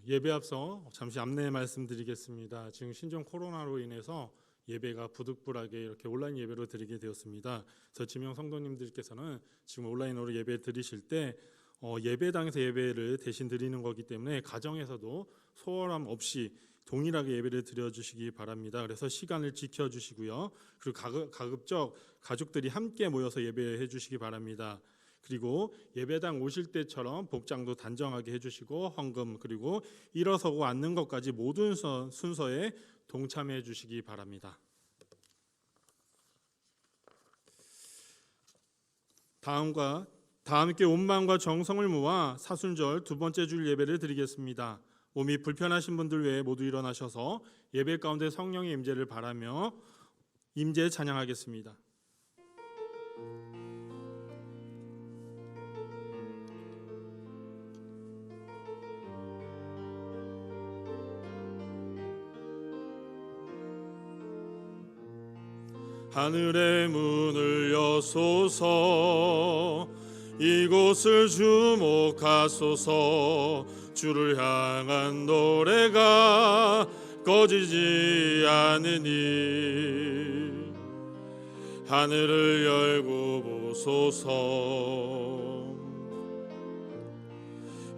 예배 앞서 잠시 안내 말씀드리겠습니다. 지금 신종 코로나로 인해서 예배가 부득불하게 이렇게 온라인 예배로 드리게 되었습니다. 그래서 지명 성도님들께서는 지금 온라인으로 예배 드리실 때 예배당에서 예배를 대신 드리는 거기 때문에 가정에서도 소홀함 없이 동일하게 예배를 드려주시기 바랍니다. 그래서 시간을 지켜주시고요. 그리고 가급적 가족들이 함께 모여서 예배해 주시기 바랍니다. 그리고 예배당 오실 때처럼 복장도 단정하게 해주시고 헌금 그리고 일어서고 앉는 것까지 모든 순서에 동참해 주시기 바랍니다. 다 함께 온 마음과 정성을 모아 사순절 두 번째 줄 예배를 드리겠습니다. 몸이 불편하신 분들 외에 모두 일어나셔서 예배 가운데 성령의 임재를 바라며 임재 찬양하겠습니다. 하늘의 문을 여소서 이곳을 주목하소서 주를 향한 노래가 꺼지지 않으니 하늘을 열고 보소서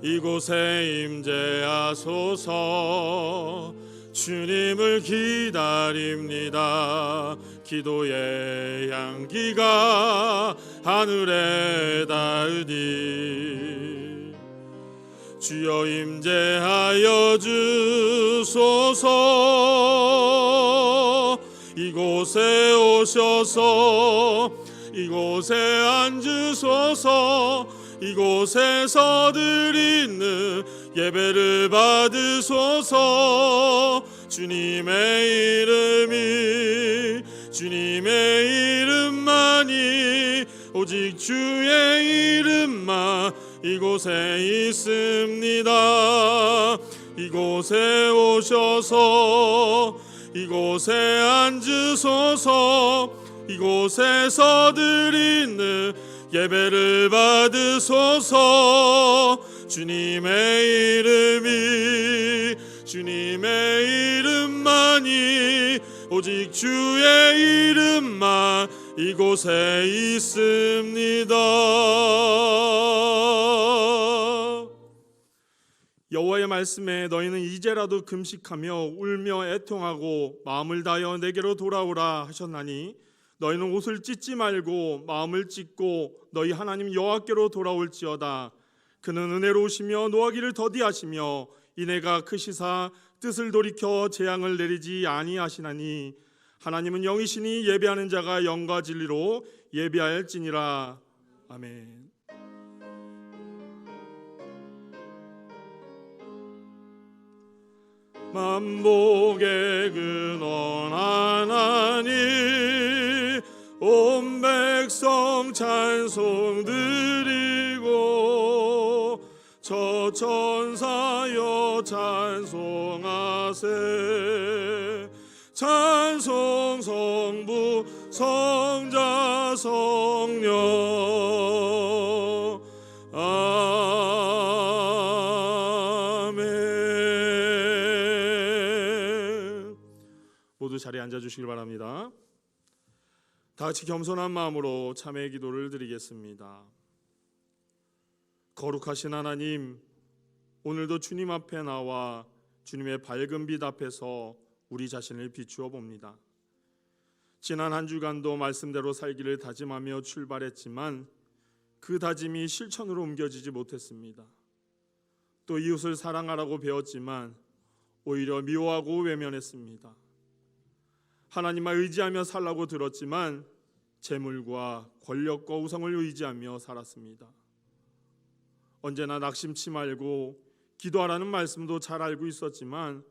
이곳에 임재하소서 주님을 기다립니다. 기도의 향기가 하늘에 닿으니 주여 임재하여 주소서 이곳에 오셔서 이곳에 앉으소서 이곳에서 드리는 예배를 받으소서 주님의 이름만이 오직 주의 이름만 이곳에 있습니다. 이곳에 오셔서 이곳에 앉으소서 이곳에서 드리는 예배를 받으소서 주님의 이름만이 오직 주의 이름만 이곳에 있습니다. 여호와의 말씀에 너희는 이제라도 금식하며 울며 애통하고 마음을 다하여 내게로 돌아오라 하셨나니 너희는 옷을 찢지 말고 마음을 찢고 너희 하나님 여호와께로 돌아올지어다. 그는 은혜로우시며 노하기를 더디하시며 인애가 크시사 뜻을 돌이켜 재앙을 내리지 아니하시나니 하나님은 영이시니 예배하는 자가 영과 진리로 예배할지니라. 아멘. 만복의 근원 하나님 온 백성 찬송 드리고 저 천사여 찬송하세 찬송 성부 성자 성령 아멘. 모두 자리에 앉아주시길 바랍니다. 다 같이 겸손한 마음으로 참회의 기도를 드리겠습니다. 거룩하신 하나님, 오늘도 주님 앞에 나와 주님의 밝은 빛 앞에서 우리 자신을 비추어 봅니다. 지난 한 주간도 말씀대로 살기를 다짐하며 출발했지만 그 다짐이 실천으로 옮겨지지 못했습니다. 또 이웃을 사랑하라고 배웠지만 오히려 미워하고 외면했습니다. 하나님만 의지하며 살라고 들었지만 재물과 권력과 우상을 의지하며 살았습니다. 언제나 낙심치 말고 기도하라는 말씀도 잘 알고 있었지만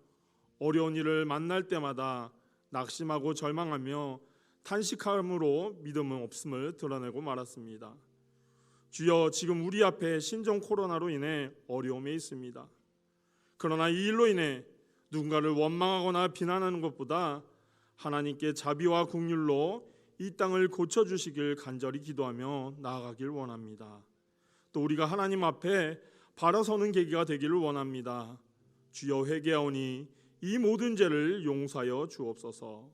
어려운 일을 만날 때마다 낙심하고 절망하며 탄식함으로 믿음은 없음을 드러내고 말았습니다. 주여, 지금 우리 앞에 신종 코로나로 인해 어려움에 있습니다. 그러나 이 일로 인해 누군가를 원망하거나 비난하는 것보다 하나님께 자비와 긍휼로 이 땅을 고쳐주시길 간절히 기도하며 나아가길 원합니다. 또 우리가 하나님 앞에 바로 서는 계기가 되기를 원합니다. 주여 회개하오니 이 모든 죄를 용서하여 주옵소서.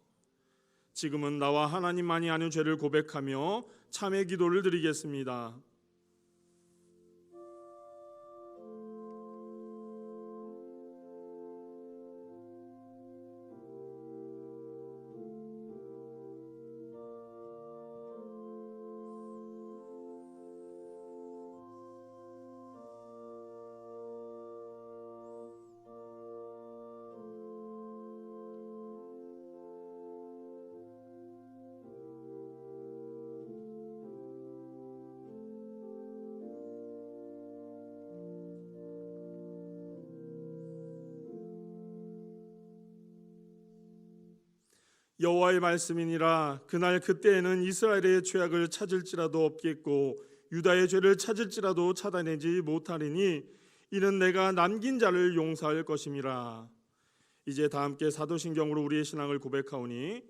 지금은 나와 하나님만이 아는 죄를 고백하며 참회 기도를 드리겠습니다. 여호와의 말씀이니라. 그날 그때에는 이스라엘의 죄악을 찾을지라도 없겠고 유다의 죄를 찾을지라도 찾아내지 못하리니 이는 내가 남긴 자를 용서할 것임이라. 이제 다 함께 사도신경으로 우리의 신앙을 고백하오니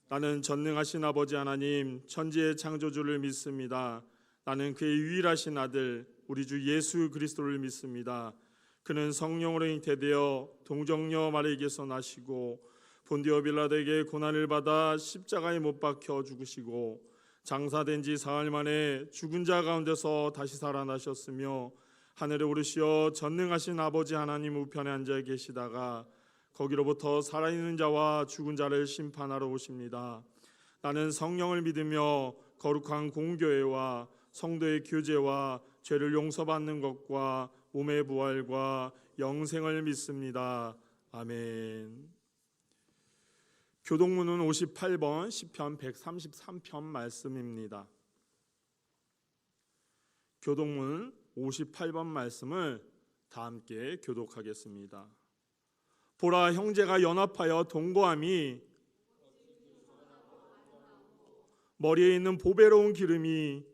나는 전능하신 아버지 하나님 천지의 창조주를 믿습니다. 나는 그의 유일하신 아들 우리 주 예수 그리스도를 믿습니다. 그는 성령으로 잉태되어 동정녀 마리아에게서 나시고 본디오 빌라도에게 고난을 받아 십자가에 못 박혀 죽으시고 장사된 지 사흘 만에 죽은 자 가운데서 다시 살아나셨으며 하늘에 오르시어 전능하신 아버지 하나님 우편에 앉아 계시다가 거기로부터 살아있는 자와 죽은 자를 심판하러 오십니다. 나는 성령을 믿으며 거룩한 공교회와 성도의 교제와 죄를 용서받는 것과 몸의 부활과 영생을 믿습니다. 아멘. 교동문은 58번 시편 133편 말씀입니다. 교동문 58번 말씀을 다 함께 교독하겠습니다. 보라, 형제가 연합하여 동거함이 머리에 있는 보배로운 기름이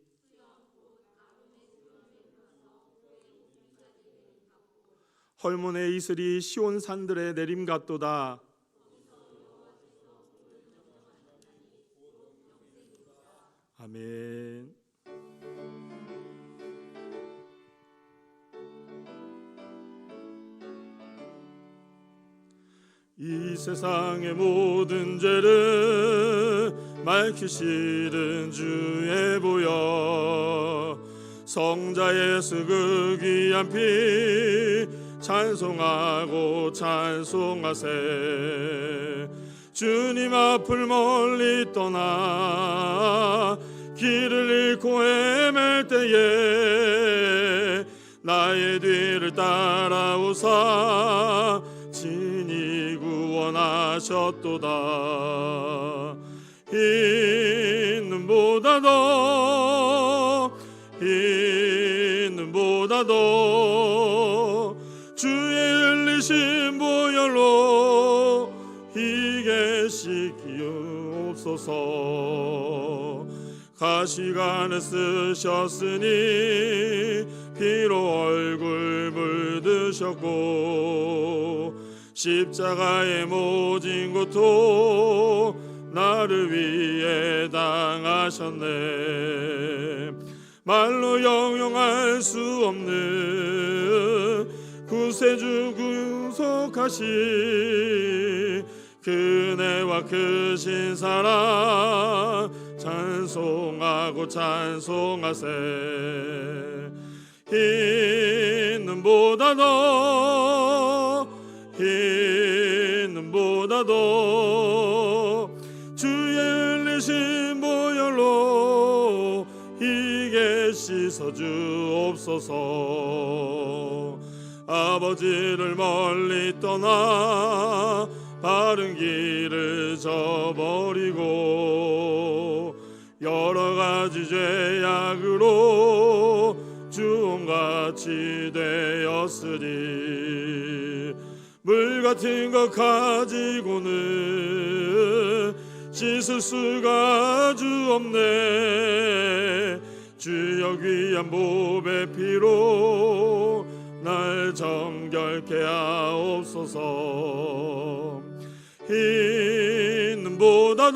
헐몬의 이슬이 시온 산들에 내림 같도다. 아멘. 이 세상의 모든 죄를 맑히 실은 주의 보여 성자 예수 그 귀한 피 찬송하고 찬송하세. 주님 앞을 멀리 떠나 길을 잃고 헤맬 때에 나의 뒤를 따라오사 친히 구원하셨도다. 있는 보다 더 주의 흘리신 보혈로 희게 씻기옵소서. 가시관을 쓰셨으니 피로 얼굴 물드셨고 십자가의 모진 고통 나를 위해 당하셨네. 말로 형용할 수 없는 구세주 구속하신 그네와 크신 사랑 찬송하고 찬송하세. 있는 보다 더 주의 흘리신 보혈로 희게 씻어 주옵소서. 아버지를 멀리 떠나 바른 길을 저버리고 여러 가지 죄악으로 주홍같이 되었으니 물 같은 것 가지고는 씻을 수가 주 없네. 주여 귀한 보배 피로 날 정결케 하옵소서. 있는 보다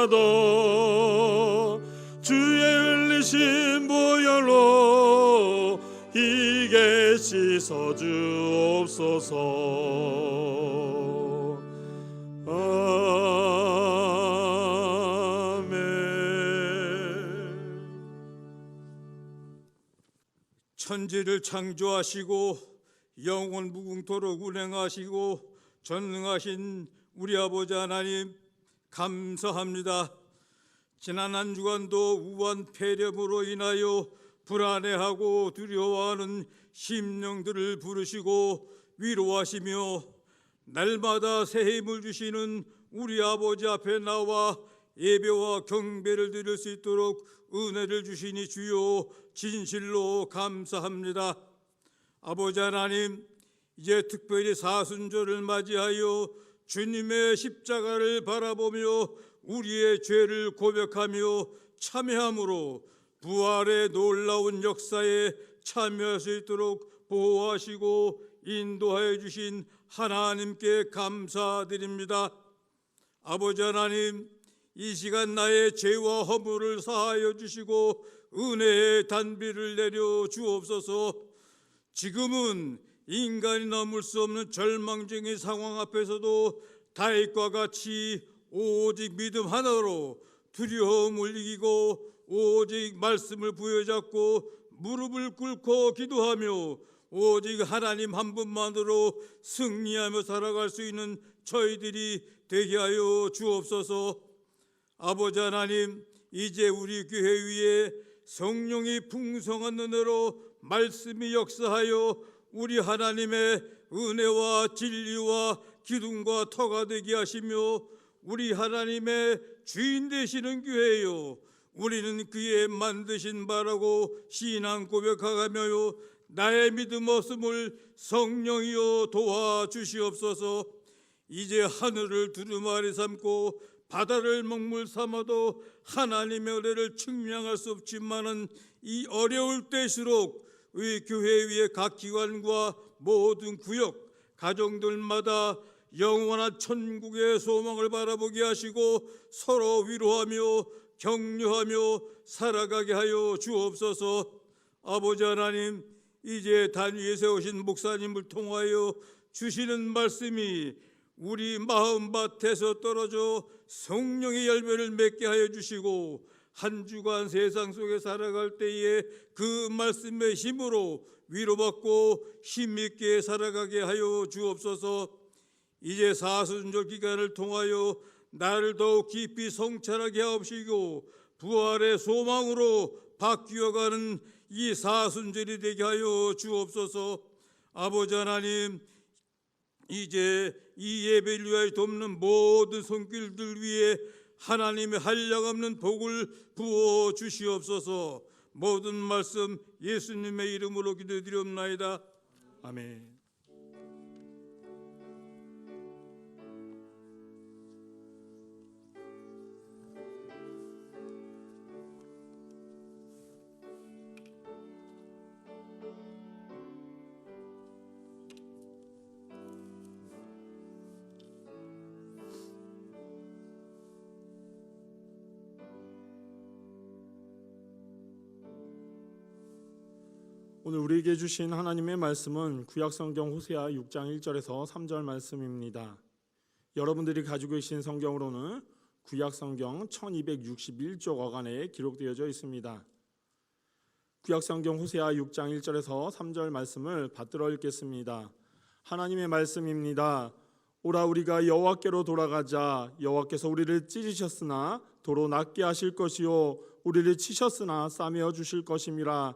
더 주의 흘리신 보혈로 하여 주옵소서. 천지를 창조하시고 영원 무궁토록 운행하시고 전능하신 우리 아버지 하나님 감사합니다. 지난 한 주간도 우한 폐렴으로 인하여 불안해하고 두려워하는 심령들을 부르시고 위로하시며 날마다 새 힘을 주시는 우리 아버지 앞에 나와 예배와 경배를 드릴 수 있도록 은혜를 주시니 주여 진실로 감사합니다. 아버지 하나님, 이제 특별히 사순절을 맞이하여 주님의 십자가를 바라보며 우리의 죄를 고백하며 참여함으로 부활의 놀라운 역사에 참여할 수 있도록 보호하시고 인도하여 주신 하나님께 감사드립니다. 아버지 하나님, 이 시간 나의 죄와 허물을 사하여 주시고 은혜의 단비를 내려 주옵소서. 지금은 인간이 넘을 수 없는 절망적인 상황 앞에서도 다윗과 같이 오직 믿음 하나로 두려움을 이기고 오직 말씀을 부여잡고 무릎을 꿇고 기도하며 오직 하나님 한 분만으로 승리하며 살아갈 수 있는 저희들이 되게 하여 주옵소서. 아버지 하나님, 이제 우리 교회 위에 성령이 풍성한 은혜로 말씀이 역사하여 우리 하나님의 은혜와 진리와 기둥과 터가 되게 하시며 우리 하나님의 주인 되시는 교회요, 우리는 그의 만드신 바라고 신앙 고백하며 나의 믿음 없음을 성령이여 도와주시옵소서. 이제 하늘을 두루마리 삼고 바다를 먹물 삼아도 하나님의 은혜를 측량할 수 없지만은 이 어려울 때일수록 우리 교회 위의 각 기관과 모든 구역, 가정들마다 영원한 천국의 소망을 바라보게 하시고 서로 위로하며 격려하며 살아가게 하여 주옵소서. 아버지 하나님, 이제 단 위에 세우신 목사님을 통하여 주시는 말씀이 우리 마음밭에서 떨어져 성령의 열매를 맺게 하여 주시고 한 주간 세상 속에 살아갈 때에 그 말씀의 힘으로 위로받고 힘있게 살아가게 하여 주옵소서. 이제 사순절 기간을 통하여 나를 더욱 깊이 성찰하게 하옵시고 부활의 소망으로 바뀌어가는 이 사순절이 되게 하여 주옵소서. 아버지 하나님, 이제 이 예배를 위하여 돕는 모든 손길들 위에 하나님의 한량없는 복을 부어 주시옵소서. 모든 말씀 예수님의 이름으로 기도드리옵나이다. 아멘. 오늘 우리에게 주신 하나님의 말씀은 구약성경 호세아 6장 1절에서 3절 말씀입니다. 여러분들이 가지고 계신 성경으로는 구약성경 1261쪽 어간에 기록되어져 있습니다. 구약성경 호세아 6장 1절에서 3절 말씀을 받들어 읽겠습니다. 하나님의 말씀입니다. 오라 우리가 여호와께로 돌아가자. 여호와께서 우리를 찢으셨으나 도로 낫게 하실 것이요 우리를 치셨으나 싸매어 주실 것임이라.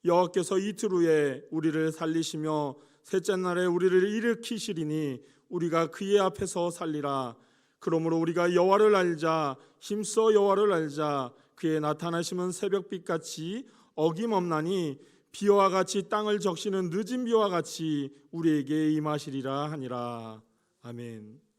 여호와께서 이틀 후에 우리를 살리시며 셋째 날에 우리를 일으키시리니 우리가 그의 앞에서 살리라. 그러므로 우리가 여호와를 알자. 힘써 여호와를 알자. 그의 나타나심은 새벽빛같이 어김없나니 비와 같이 땅을 적시는 늦은 비와 같이 우리에게 임하시리라 하니라. 아멘.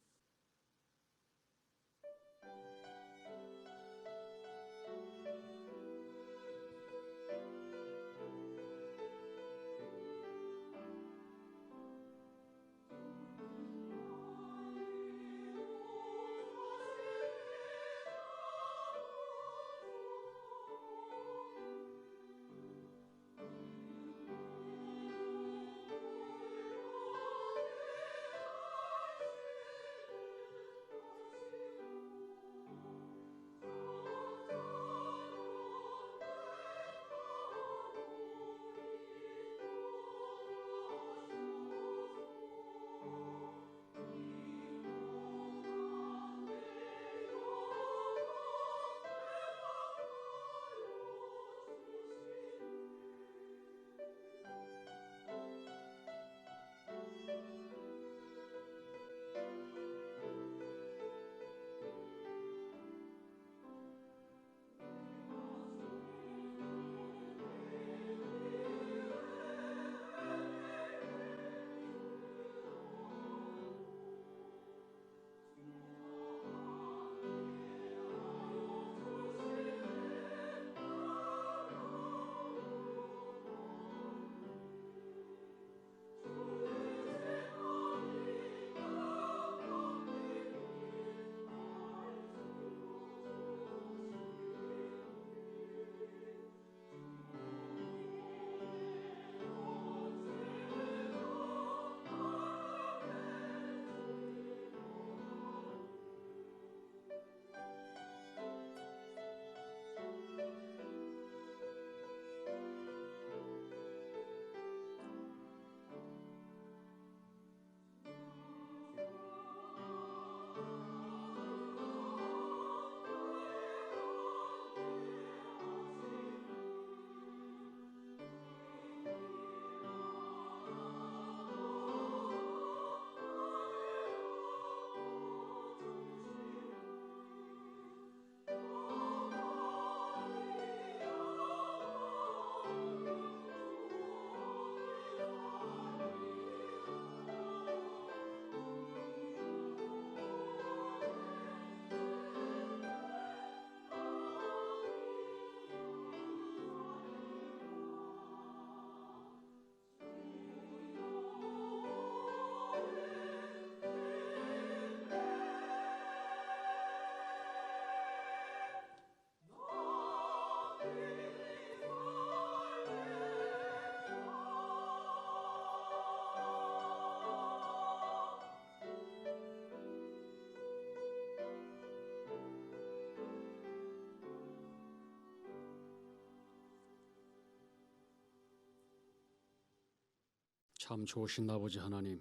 참 좋으신 아버지 하나님,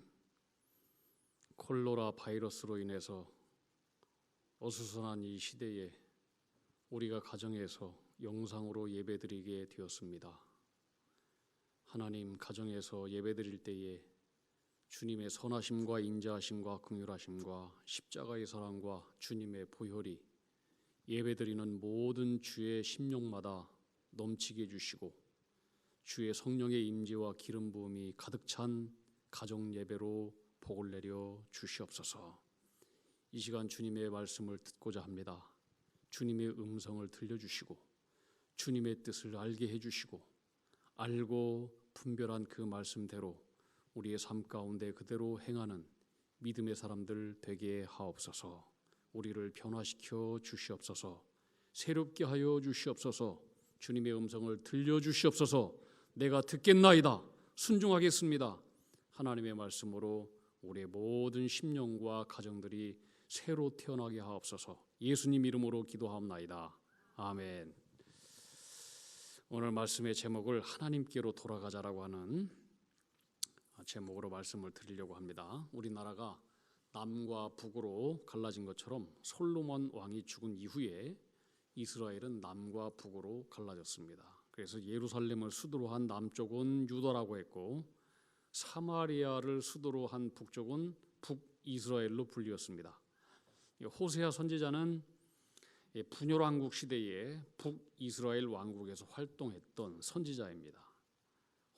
콜로라 바이러스로 인해서 어수선한 이 시대에 우리가 가정에서 영상으로 예배드리게 되었습니다. 하나님, 가정에서 예배드릴 때에 주님의 선하심과 인자하심과 긍휼하심과 십자가의 사랑과 주님의 보혈이 예배드리는 모든 주의 심령마다 넘치게 해주시고 주의 성령의 임재와 기름 부음이 가득 찬 가정 예배로 복을 내려 주시옵소서. 이 시간 주님의 말씀을 듣고자 합니다. 주님의 음성을 들려주시고 주님의 뜻을 알게 해주시고 알고 분별한 그 말씀대로 우리의 삶 가운데 그대로 행하는 믿음의 사람들 되게 하옵소서. 우리를 변화시켜 주시옵소서. 새롭게 하여 주시옵소서. 주님의 음성을 들려주시옵소서. 내가 듣겠나이다. 순종하겠습니다. 하나님의 말씀으로 우리의 모든 심령과 가정들이 새로 태어나게 하옵소서. 예수님 이름으로 기도하옵나이다. 아멘. 오늘 말씀의 제목을 하나님께로 돌아가자라고 하는 제목으로 말씀을 드리려고 합니다. 우리나라가 남과 북으로 갈라진 것처럼 솔로몬 왕이 죽은 이후에 이스라엘은 남과 북으로 갈라졌습니다. 그래서 예루살렘을 수도로 한 남쪽은 유다라고 했고 사마리아를 수도로 한 북쪽은 북이스라엘로 불리었습니다. 호세아 선지자는 분열 왕국 시대에 북이스라엘 왕국에서 활동했던 선지자입니다.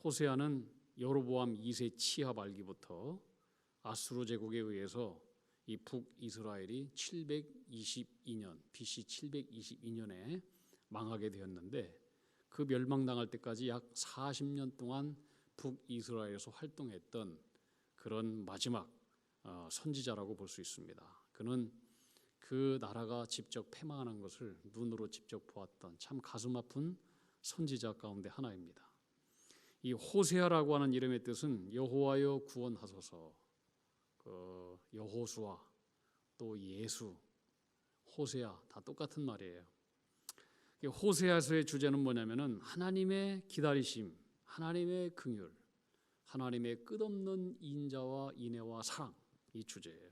호세아는 여로보암 2세 치하 말기부터 아수르 제국에 의해서 이 북이스라엘이 722년 BC 722년에 망하게 되었는데 그 멸망당할 때까지 약 40년 동안 북이스라엘에서 활동했던 그런 마지막 선지자라고 볼 수 있습니다. 그는 그 나라가 직접 패망하는 것을 눈으로 직접 보았던 참 가슴 아픈 선지자 가운데 하나입니다. 이 호세아라고 하는 이름의 뜻은 여호와여 구원하소서, 여호수아 또 예수, 호세아 다 똑같은 말이에요. 호세아서의 주제는 뭐냐면은 하나님의 기다리심, 하나님의 긍휼, 하나님의 끝없는 인자와 인애와 사랑, 이 주제예요.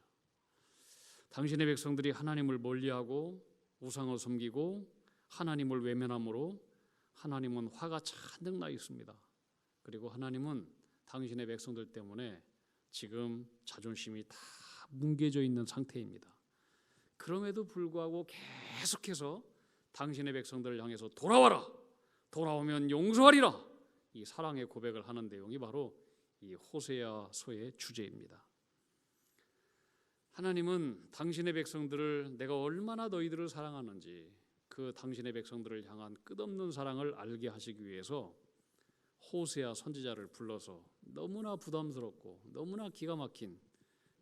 당신의 백성들이 하나님을 멀리하고 우상을 섬기고 하나님을 외면함으로 하나님은 화가 잔뜩 나 있습니다. 그리고 하나님은 당신의 백성들 때문에 지금 자존심이 다 뭉개져 있는 상태입니다. 그럼에도 불구하고 계속해서 당신의 백성들을 향해서 돌아와라, 돌아오면 용서하리라, 이 사랑의 고백을 하는 내용이 바로 이 호세아서의 주제입니다. 하나님은 당신의 백성들을 내가 얼마나 너희들을 사랑하는지 그 당신의 백성들을 향한 끝없는 사랑을 알게 하시기 위해서 호세아 선지자를 불러서 너무나 부담스럽고 너무나 기가 막힌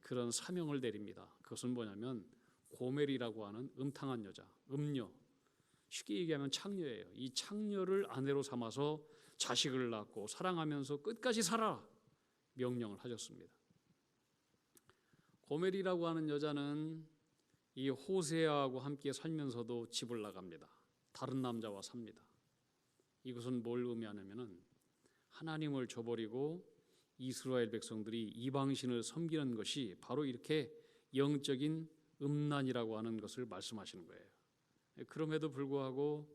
그런 사명을 내립니다. 그것은 뭐냐면 고멜이라고 하는 음탕한 여자, 음녀, 쉽게 얘기하면 창녀예요. 이 창녀를 아내로 삼아서 자식을 낳고 사랑하면서 끝까지 살아라 명령을 하셨습니다. 고멜이라고 하는 여자는 이 호세아하고 함께 살면서도 집을 나갑니다. 다른 남자와 삽니다. 이것은 뭘 의미하냐면은 하나님을 저버리고 이스라엘 백성들이 이방신을 섬기는 것이 바로 이렇게 영적인 음란이라고 하는 것을 말씀하시는 거예요. 그럼에도 불구하고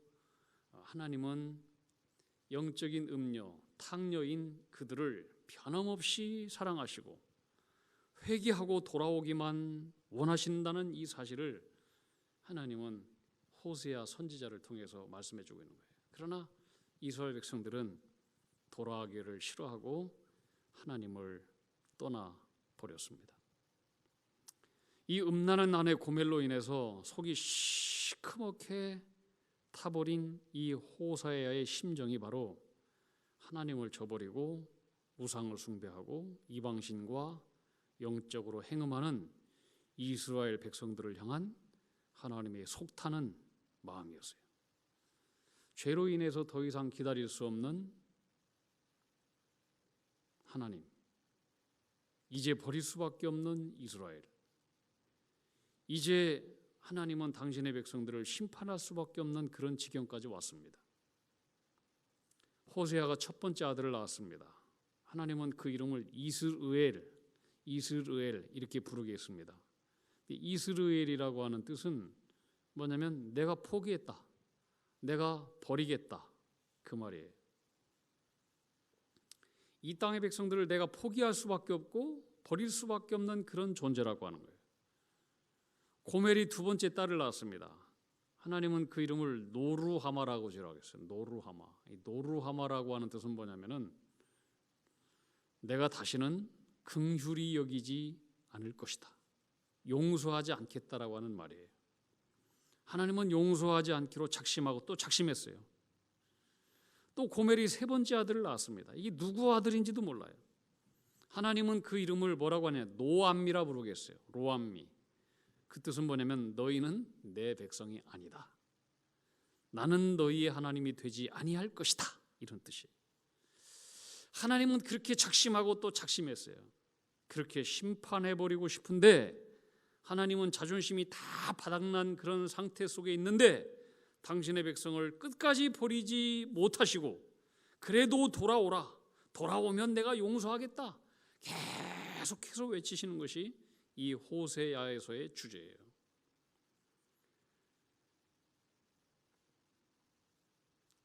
하나님은 영적인 음녀, 탕녀인 그들을 변함없이 사랑하시고 회개하고 돌아오기만 원하신다는 이 사실을 하나님은 호세아 선지자를 통해서 말씀해 주고 있는 거예요. 그러나 이스라엘 백성들은 돌아가기를 싫어하고 하나님을 떠나 버렸습니다. 이 음란한 아내 고멜로 인해서 속이 시커멓게 타버린 이 호세아의 심정이 바로 하나님을 저버리고 우상을 숭배하고 이방신과 영적으로 행음하는 이스라엘 백성들을 향한 하나님의 속타는 마음이었어요. 죄로 인해서 더 이상 기다릴 수 없는 하나님, 이제 버릴 수밖에 없는 이스라엘, 이제 하나님은 당신의 백성들을 심판할 수밖에 없는 그런 지경까지 왔습니다. 호세아가 첫 번째 아들을 낳았습니다. 하나님은 그 이름을 이스라엘 이렇게 부르겠습니다. 이스라엘이라고 하는 뜻은 뭐냐면 내가 포기했다, 내가 버리겠다, 그 말이에요. 이 땅의 백성들을 내가 포기할 수밖에 없고 버릴 수밖에 없는 그런 존재라고 하는 거예요. 고멜이 두 번째 딸을 낳았습니다. 하나님은 그 이름을 노루하마라고 지어하겠어요. 노루하마. 이 노루하마라고 하는 뜻은 뭐냐면은 내가 다시는 긍휼히 여기지 않을 것이다, 용서하지 않겠다라고 하는 말이에요. 하나님은 용서하지 않기로 작심하고 또 작심했어요. 또 고멜이 세 번째 아들을 낳았습니다. 이게 누구 아들인지도 몰라요. 하나님은 그 이름을 뭐라고 하냐, 노암미라 부르겠어요. 로암미. 그 뜻은 뭐냐면 너희는 내 백성이 아니다, 나는 너희의 하나님이 되지 아니할 것이다, 이런 뜻이에요. 하나님은 그렇게 작심하고 또 작심했어요. 그렇게 심판해버리고 싶은데 하나님은 자존심이 다 바닥난 그런 상태 속에 있는데 당신의 백성을 끝까지 버리지 못하시고 그래도 돌아오면 내가 용서하겠다, 계속해서 외치시는 것이 이 호세아에서의 주제예요.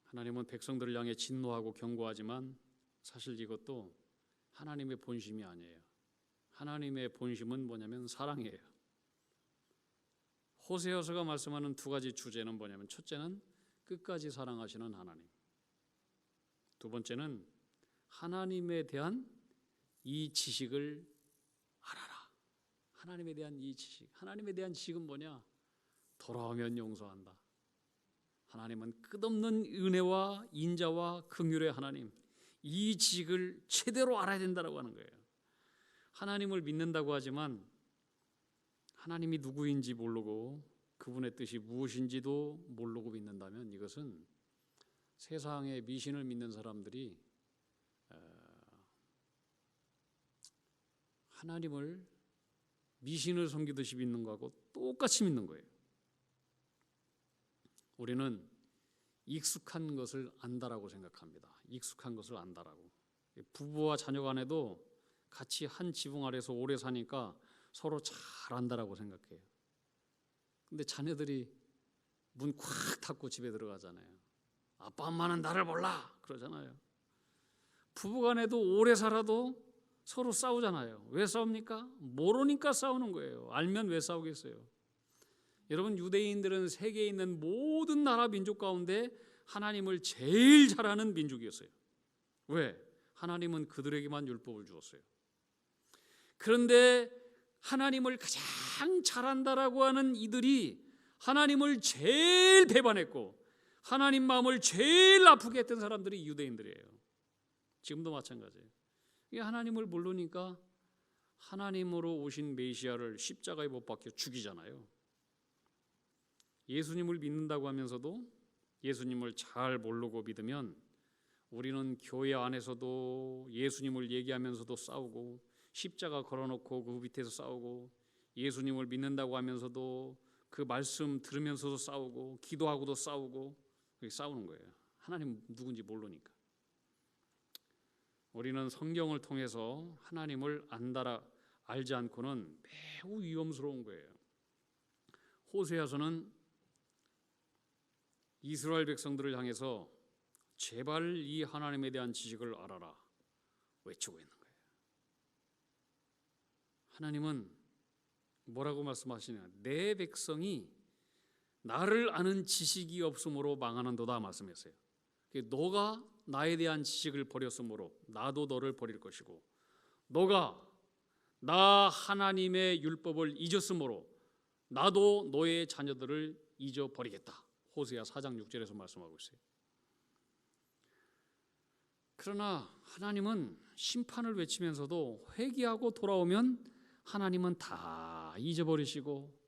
하나님은 백성들을 향해 진노하고 경고하지만 사실 이것도 하나님의 본심이 아니에요. 하나님의 본심은 뭐냐면 사랑이에요. 호세아서가 말씀하는 두 가지 주제는 뭐냐면 첫째는 끝까지 사랑하시는 하나님, 두 번째는 하나님에 대한 이 지식을 알아라. 하나님에 대한 이 지식, 하나님에 대한 지식은 뭐냐? 돌아오면 용서한다. 하나님은 끝없는 은혜와 인자와 긍휼의 하나님, 이 지식을 제대로 알아야 된다고 하는 거예요. 하나님을 믿는다고 하지만 하나님이 누구인지 모르고 그분의 뜻이 무엇인지도 모르고 믿는다면 이것은 세상의 미신을 믿는 사람들이 하나님을 미신을 섬기듯이 믿는 거하고 똑같이 믿는 거예요. 우리는 익숙한 것을 안다라고 생각합니다. 익숙한 것을 안다라고. 부부와 자녀 간에도 같이 한 지붕 아래서 오래 사니까 서로 잘 안다라고 생각해요. 근데 자녀들이 문 콱 닫고 집에 들어가잖아요. 아빠 엄마는 나를 몰라 그러잖아요. 부부 간에도 오래 살아도 서로 싸우잖아요. 왜 싸웁니까? 모르니까 싸우는 거예요. 알면 왜 싸우겠어요? 여러분, 유대인들은 세계에 있는 모든 나라 민족 가운데 하나님을 제일 잘하는 민족이었어요. 왜? 하나님은 그들에게만 율법을 주었어요. 그런데 하나님을 가장 잘한다라고 하는 이들이 하나님을 제일 배반했고 하나님 마음을 제일 아프게 했던 사람들이 유대인들이에요. 지금도 마찬가지예요. 하나님을 모르니까 하나님으로 오신 메시아를 십자가에 못 박혀 죽이잖아요. 예수님을 믿는다고 하면서도 예수님을 잘 모르고 믿으면 우리는 교회 안에서도 예수님을 얘기하면서도 싸우고 십자가 걸어놓고 그 밑에서 싸우고 예수님을 믿는다고 하면서도 그 말씀 들으면서도 싸우고 기도하고도 싸우고 싸우는 거예요. 하나님 누군지 모르니까. 우리는 성경을 통해서 하나님을 알지 않고는 매우 위험스러운 거예요. 호세아서는 이스라엘 백성들을 향해서 제발 이 하나님에 대한 지식을 알아라 외치고 있는 거예요. 하나님은 뭐라고 말씀하시냐? 내 백성이 나를 아는 지식이 없으므로 망하는도다 말씀했어요. 너가 나에 대한 지식을 버렸으므로 나도 너를 버릴 것이고 너가 나 하나님의 율법을 잊었으므로 나도 너의 자녀들을 잊어버리겠다. 호세아 4장 6절에서 말씀하고 있어요. 그러나 하나님은 심판을 외치면서도 회개하고 돌아오면 하나님은 다 잊어버리시고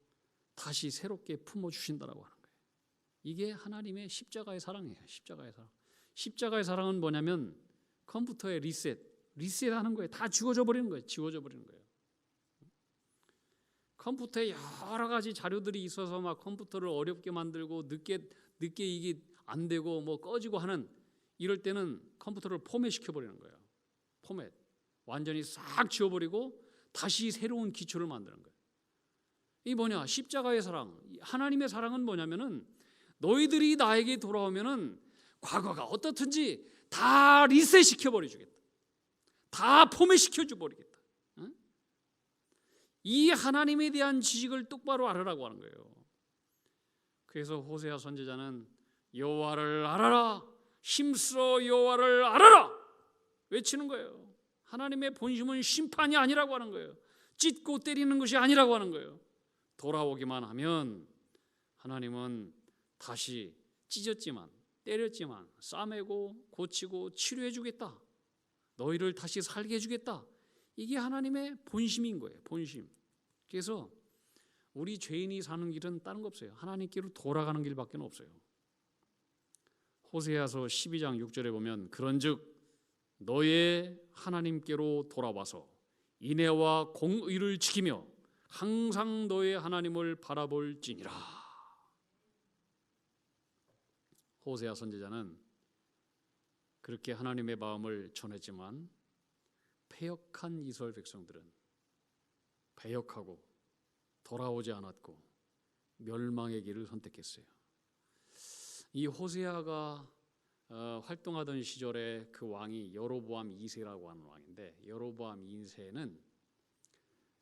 다시 새롭게 품어주신다라고 하는 거예요. 이게 하나님의 십자가의 사랑이에요. 십자가의 사랑. 십자가의 사랑은 뭐냐면 컴퓨터의 리셋하는 거예요. 다 지워져 버리는 거예요. 지워져 버리는 거예요. 컴퓨터에 여러 가지 자료들이 있어서 막 컴퓨터를 어렵게 만들고 늦게 이게 안 되고 뭐 꺼지고 하는 이럴 때는 컴퓨터를 포맷시켜 버리는 거예요. 포맷 완전히 싹 지워버리고 다시 새로운 기초를 만드는 거예요. 이 뭐냐? 십자가의 사랑, 하나님의 사랑은 뭐냐면은 너희들이 나에게 돌아오면은 과거가 어떻든지 다 리셋 시켜버려주겠다. 다 포맷 시켜줘버리겠다. 응? 이 하나님에 대한 지식을 똑바로 알으라고 하는 거예요. 그래서 호세아 선지자는 여호와를 알아라, 힘써 여호와를 알아라 외치는 거예요. 하나님의 본심은 심판이 아니라고 하는 거예요. 찢고 때리는 것이 아니라고 하는 거예요. 돌아오기만 하면 하나님은 다시 찢었지만 때렸지만 싸매고 고치고 치료해 주겠다. 너희를 다시 살게 해주겠다. 이게 하나님의 본심인 거예요. 본심. 그래서 우리 죄인이 사는 길은 다른 거 없어요. 하나님께로 돌아가는 길밖에 없어요. 호세아서 12장 6절에 보면 그런즉 너의 하나님께로 돌아와서 인애와 공의를 지키며 항상 너의 하나님을 바라볼지니라. 호세아 선지자는 그렇게 하나님의 마음을 전했지만 패역한 이스라엘 백성들은 패역하고 돌아오지 않았고 멸망의 길을 선택했어요. 이 호세아가 활동하던 시절에 그 왕이 여로보암 2세라고 하는 왕인데, 여로보암 2세는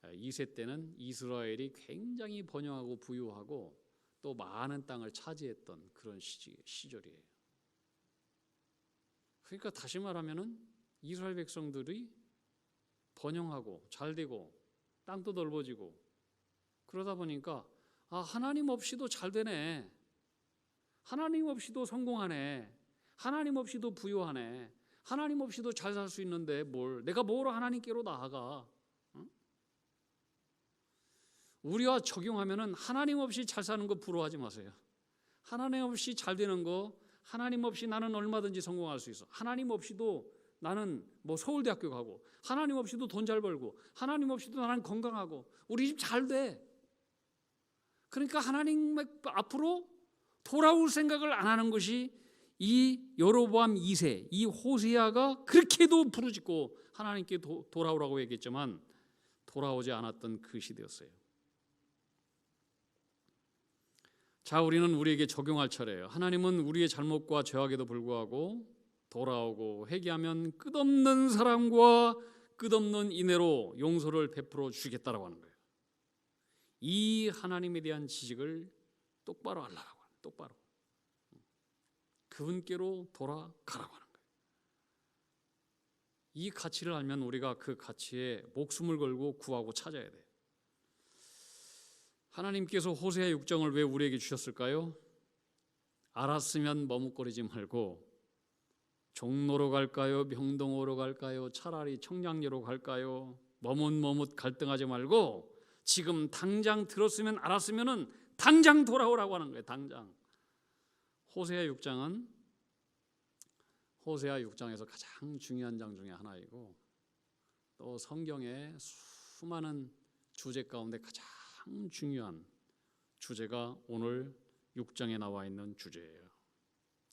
2세 때는 이스라엘이 굉장히 번영하고 부유하고 또 많은 땅을 차지했던 그런 시절이에요. 그러니까 다시 말하면은 이스라엘 백성들이 번영하고 잘되고 땅도 넓어지고 그러다 보니까 하나님 없이도 잘 되네, 하나님 없이도 성공하네, 하나님 없이도 부유하네, 하나님 없이도 잘 살 수 있는데 내가 뭐로 하나님께로 나아가? 응? 우리와 적용하면은 하나님 없이 잘 사는 거 부러워하지 마세요. 하나님 없이 잘 되는 거, 하나님 없이 나는 얼마든지 성공할 수 있어. 하나님 없이도 나는 서울대학교 가고, 하나님 없이도 돈 잘 벌고, 하나님 없이도 나는 건강하고, 우리 집 잘 돼. 그러니까 하나님 앞으로 돌아올 생각을 안 하는 것이 이 여로보암 2세, 이 호세아가 그렇게도 부르짖고 하나님께 돌아오라고 얘기했지만 돌아오지 않았던 그 시대였어요. 자, 우리는 우리에게 적용할 차례예요. 하나님은 우리의 잘못과 죄악에도 불구하고 돌아오고 회개하면 끝없는 사랑과 끝없는 인애로 용서를 베풀어 주시겠다라고 하는 거예요. 이 하나님에 대한 지식을 똑바로 알라고 하는, 똑바로 그분께로 돌아가라고 하는 거예요. 이 가치를 알면 우리가 그 가치에 목숨을 걸고 구하고 찾아야 돼요. 하나님께서 호세아 6장을 왜 우리에게 주셨을까요? 알았으면 머뭇거리지 말고 종로로 갈까요? 명동으로 갈까요? 차라리 청량리로 갈까요? 머뭇머뭇 갈등하지 말고 지금 당장 들었으면 알았으면은 당장 돌아오라고 하는 거예요. 당장. 호세아 6장은 호세아 6장에서 가장 중요한 장 중에 하나이고 또 성경의 수많은 주제 가운데 가장 중요한 주제가 오늘 6장에 나와 있는 주제예요.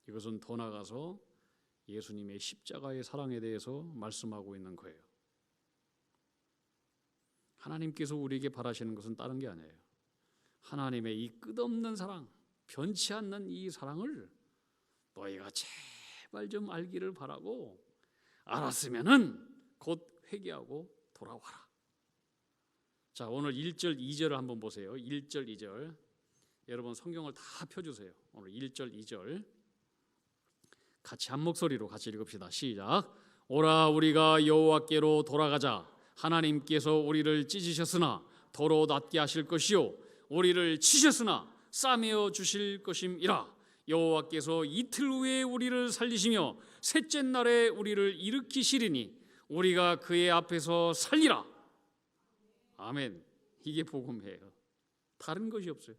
이것은 더 나아가서 예수님의 십자가의 사랑에 대해서 말씀하고 있는 거예요. 하나님께서 우리에게 바라시는 것은 다른 게 아니에요. 하나님의 이 끝없는 사랑, 변치 않는 이 사랑을 너희가 제발 좀 알기를 바라고 알았으면은 곧 회개하고 돌아와라. 자, 오늘 1절 2절을 한번 보세요. 1절 2절 여러분 성경을 다 펴주세요. 오늘 1절 2절 같이 한 목소리로 같이 읽읍시다. 시작. 오라 우리가 여호와께로 돌아가자. 하나님께서 우리를 찢으셨으나 더러 낫게 하실 것이요 우리를 치셨으나 싸매어 주실 것임이라. 여호와께서 이틀 후에 우리를 살리시며 셋째 날에 우리를 일으키시리니 우리가 그의 앞에서 살리라. 아멘. 이게 복음이에요. 다른 것이 없어요.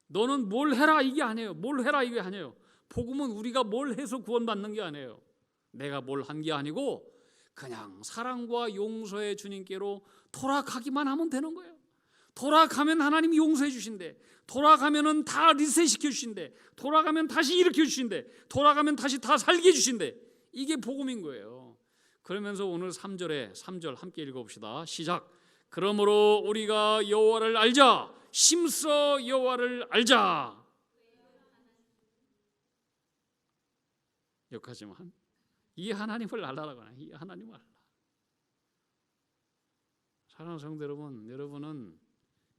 너는 뭘 해라 이게 아니에요. 뭘 해라 이게 아니에요. 복음은 우리가 뭘 해서 구원받는 게 아니에요. 내가 뭘 한 게 아니고 그냥 사랑과 용서의 주님께로 돌아가기만 하면 되는 거예요. 돌아가면 하나님이 용서해 주신대. 돌아가면은 다 리셋 시켜 주신대. 돌아가면 다시 일으켜 주신대. 돌아가면 다시 다 살게 해 주신대. 이게 복음인 거예요. 그러면서 오늘 3절 함께 읽어봅시다. 시작. 그러므로 우리가 여호와를 알자. 힘써 여호와를 알자. 역하지만 이 하나님을 알라라고 하나. 이 하나님을 알라. 사랑하는 성도 여러분, 여러분은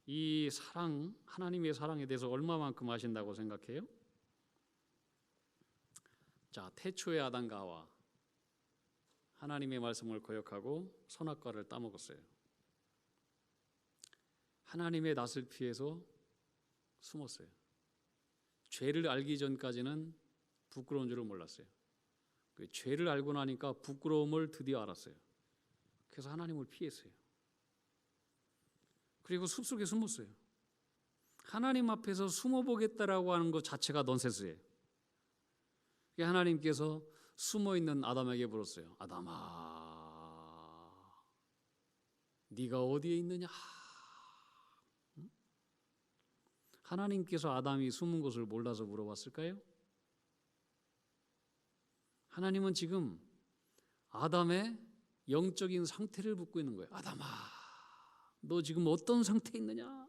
이 사랑, 하나님의 사랑에 대해서 얼마만큼 아신다고 생각해요? 자, 태초의 아담과 하와 하나님의 말씀을 거역하고 선악과를 따먹었어요. 하나님의 낯을 피해서 숨었어요. 죄를 알기 전까지는 부끄러운 줄을 몰랐어요. 그 죄를 알고 나니까 부끄러움을 드디어 알았어요. 그래서 하나님을 피했어요. 그리고 숲속에 숨었어요. 하나님 앞에서 숨어보겠다라고 하는 것 자체가 넌센스예요. 하나님께서 숨어있는 아담에게 물었어요. 아담아, 네가 어디에 있느냐? 하나님께서 아담이 숨은 곳을 몰라서 물어봤을까요? 하나님은 지금 아담의 영적인 상태를 묻고 있는 거예요. 아담아, 너 지금 어떤 상태에 있느냐?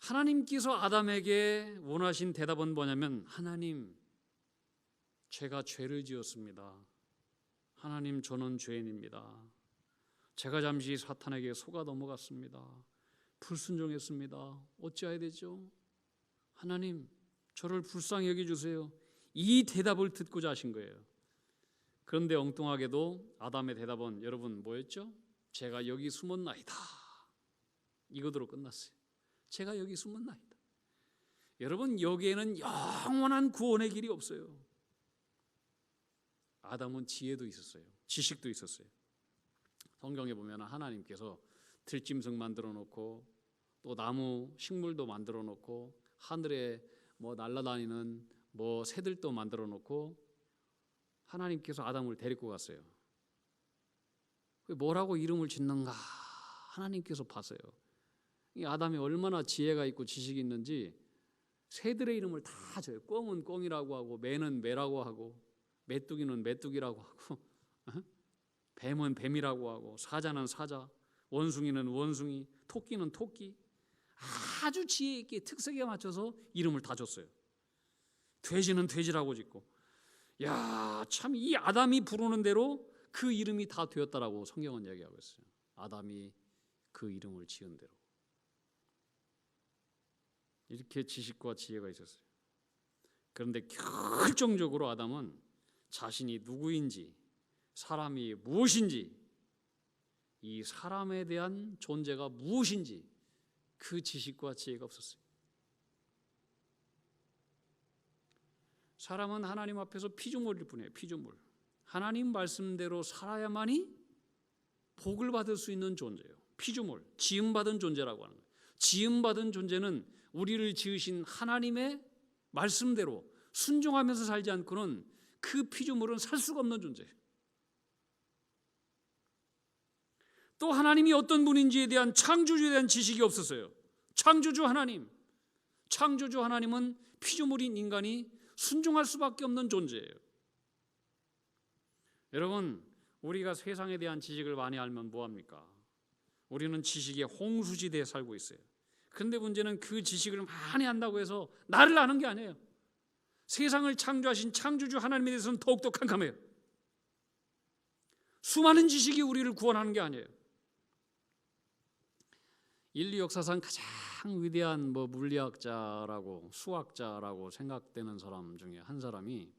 하나님께서 아담에게 원하신 대답은 뭐냐면, 하나님, 제가 죄를 지었습니다. 하나님, 저는 죄인입니다. 제가 잠시 사탄에게 속아 넘어갔습니다. 불순종했습니다. 어찌해야 되죠? 하나님, 저를 불쌍히 여겨주세요. 이 대답을 듣고자 하신 거예요. 그런데 엉뚱하게도 아담의 대답은 여러분 뭐였죠? 제가 여기 숨었나이다. 이거대로 끝났어요. 제가 여기 숨었나이다. 여러분, 여기에는 영원한 구원의 길이 없어요. 아담은 지혜도 있었어요. 지식도 있었어요. 성경에 보면 하나님께서 들짐승 만들어 놓고 또 나무 식물도 만들어 놓고 하늘에 날아다니는 새들도 만들어 놓고 하나님께서 아담을 데리고 갔어요. 뭐라고 이름을 짓는가 하나님께서 봤어요. 이 아담이 얼마나 지혜가 있고 지식이 있는지 새들의 이름을 다 져요. 꿩은 꿩이라고 하고 매는 매라고 하고 메뚜기는 메뚜기라고 하고 뱀은 뱀이라고 하고 사자는 사자, 원숭이는 원숭이, 토끼는 토끼. 아주 지혜 있게 특색에 맞춰서 이름을 다 줬어요. 돼지는 돼지라고 짓고. 야, 참 이 아담이 부르는 대로 그 이름이 다 되었다라고 성경은 이야기하고 있어요. 아담이 그 이름을 지은 대로. 이렇게 지식과 지혜가 있었어요. 그런데 결정적으로 아담은 자신이 누구인지, 사람이 무엇인지, 이 사람에 대한 존재가 무엇인지 그 지식과 지혜가 없었어요. 사람은 하나님 앞에서 피조물일 뿐이에요. 피조물. 하나님 말씀대로 살아야만이 복을 받을 수 있는 존재예요. 피조물, 지음받은 존재라고 하는 거예요. 지음받은 존재는 우리를 지으신 하나님의 말씀대로 순종하면서 살지 않고는 그 피조물은 살 수가 없는 존재예요. 또 하나님이 어떤 분인지에 대한 창조주에 대한 지식이 없었어요. 창조주 하나님은 피조물인 인간이 순종할 수밖에 없는 존재예요. 여러분, 우리가 세상에 대한 지식을 많이 알면 뭐합니까? 우리는 지식의 홍수지대에 살고 있어요. 그런데 문제는 그 지식을 많이 안다고 해서 나를 아는 게 아니에요. 세상을 창조하신 창조주 하나님에 대해서는 더욱더 캄캄해요. 수많은 지식이 우리를 구원하는 게 아니에요. 인류 역사상 가장 위대한 물리학자라고 수학자라고 생각되는 사람 중에 한 사람이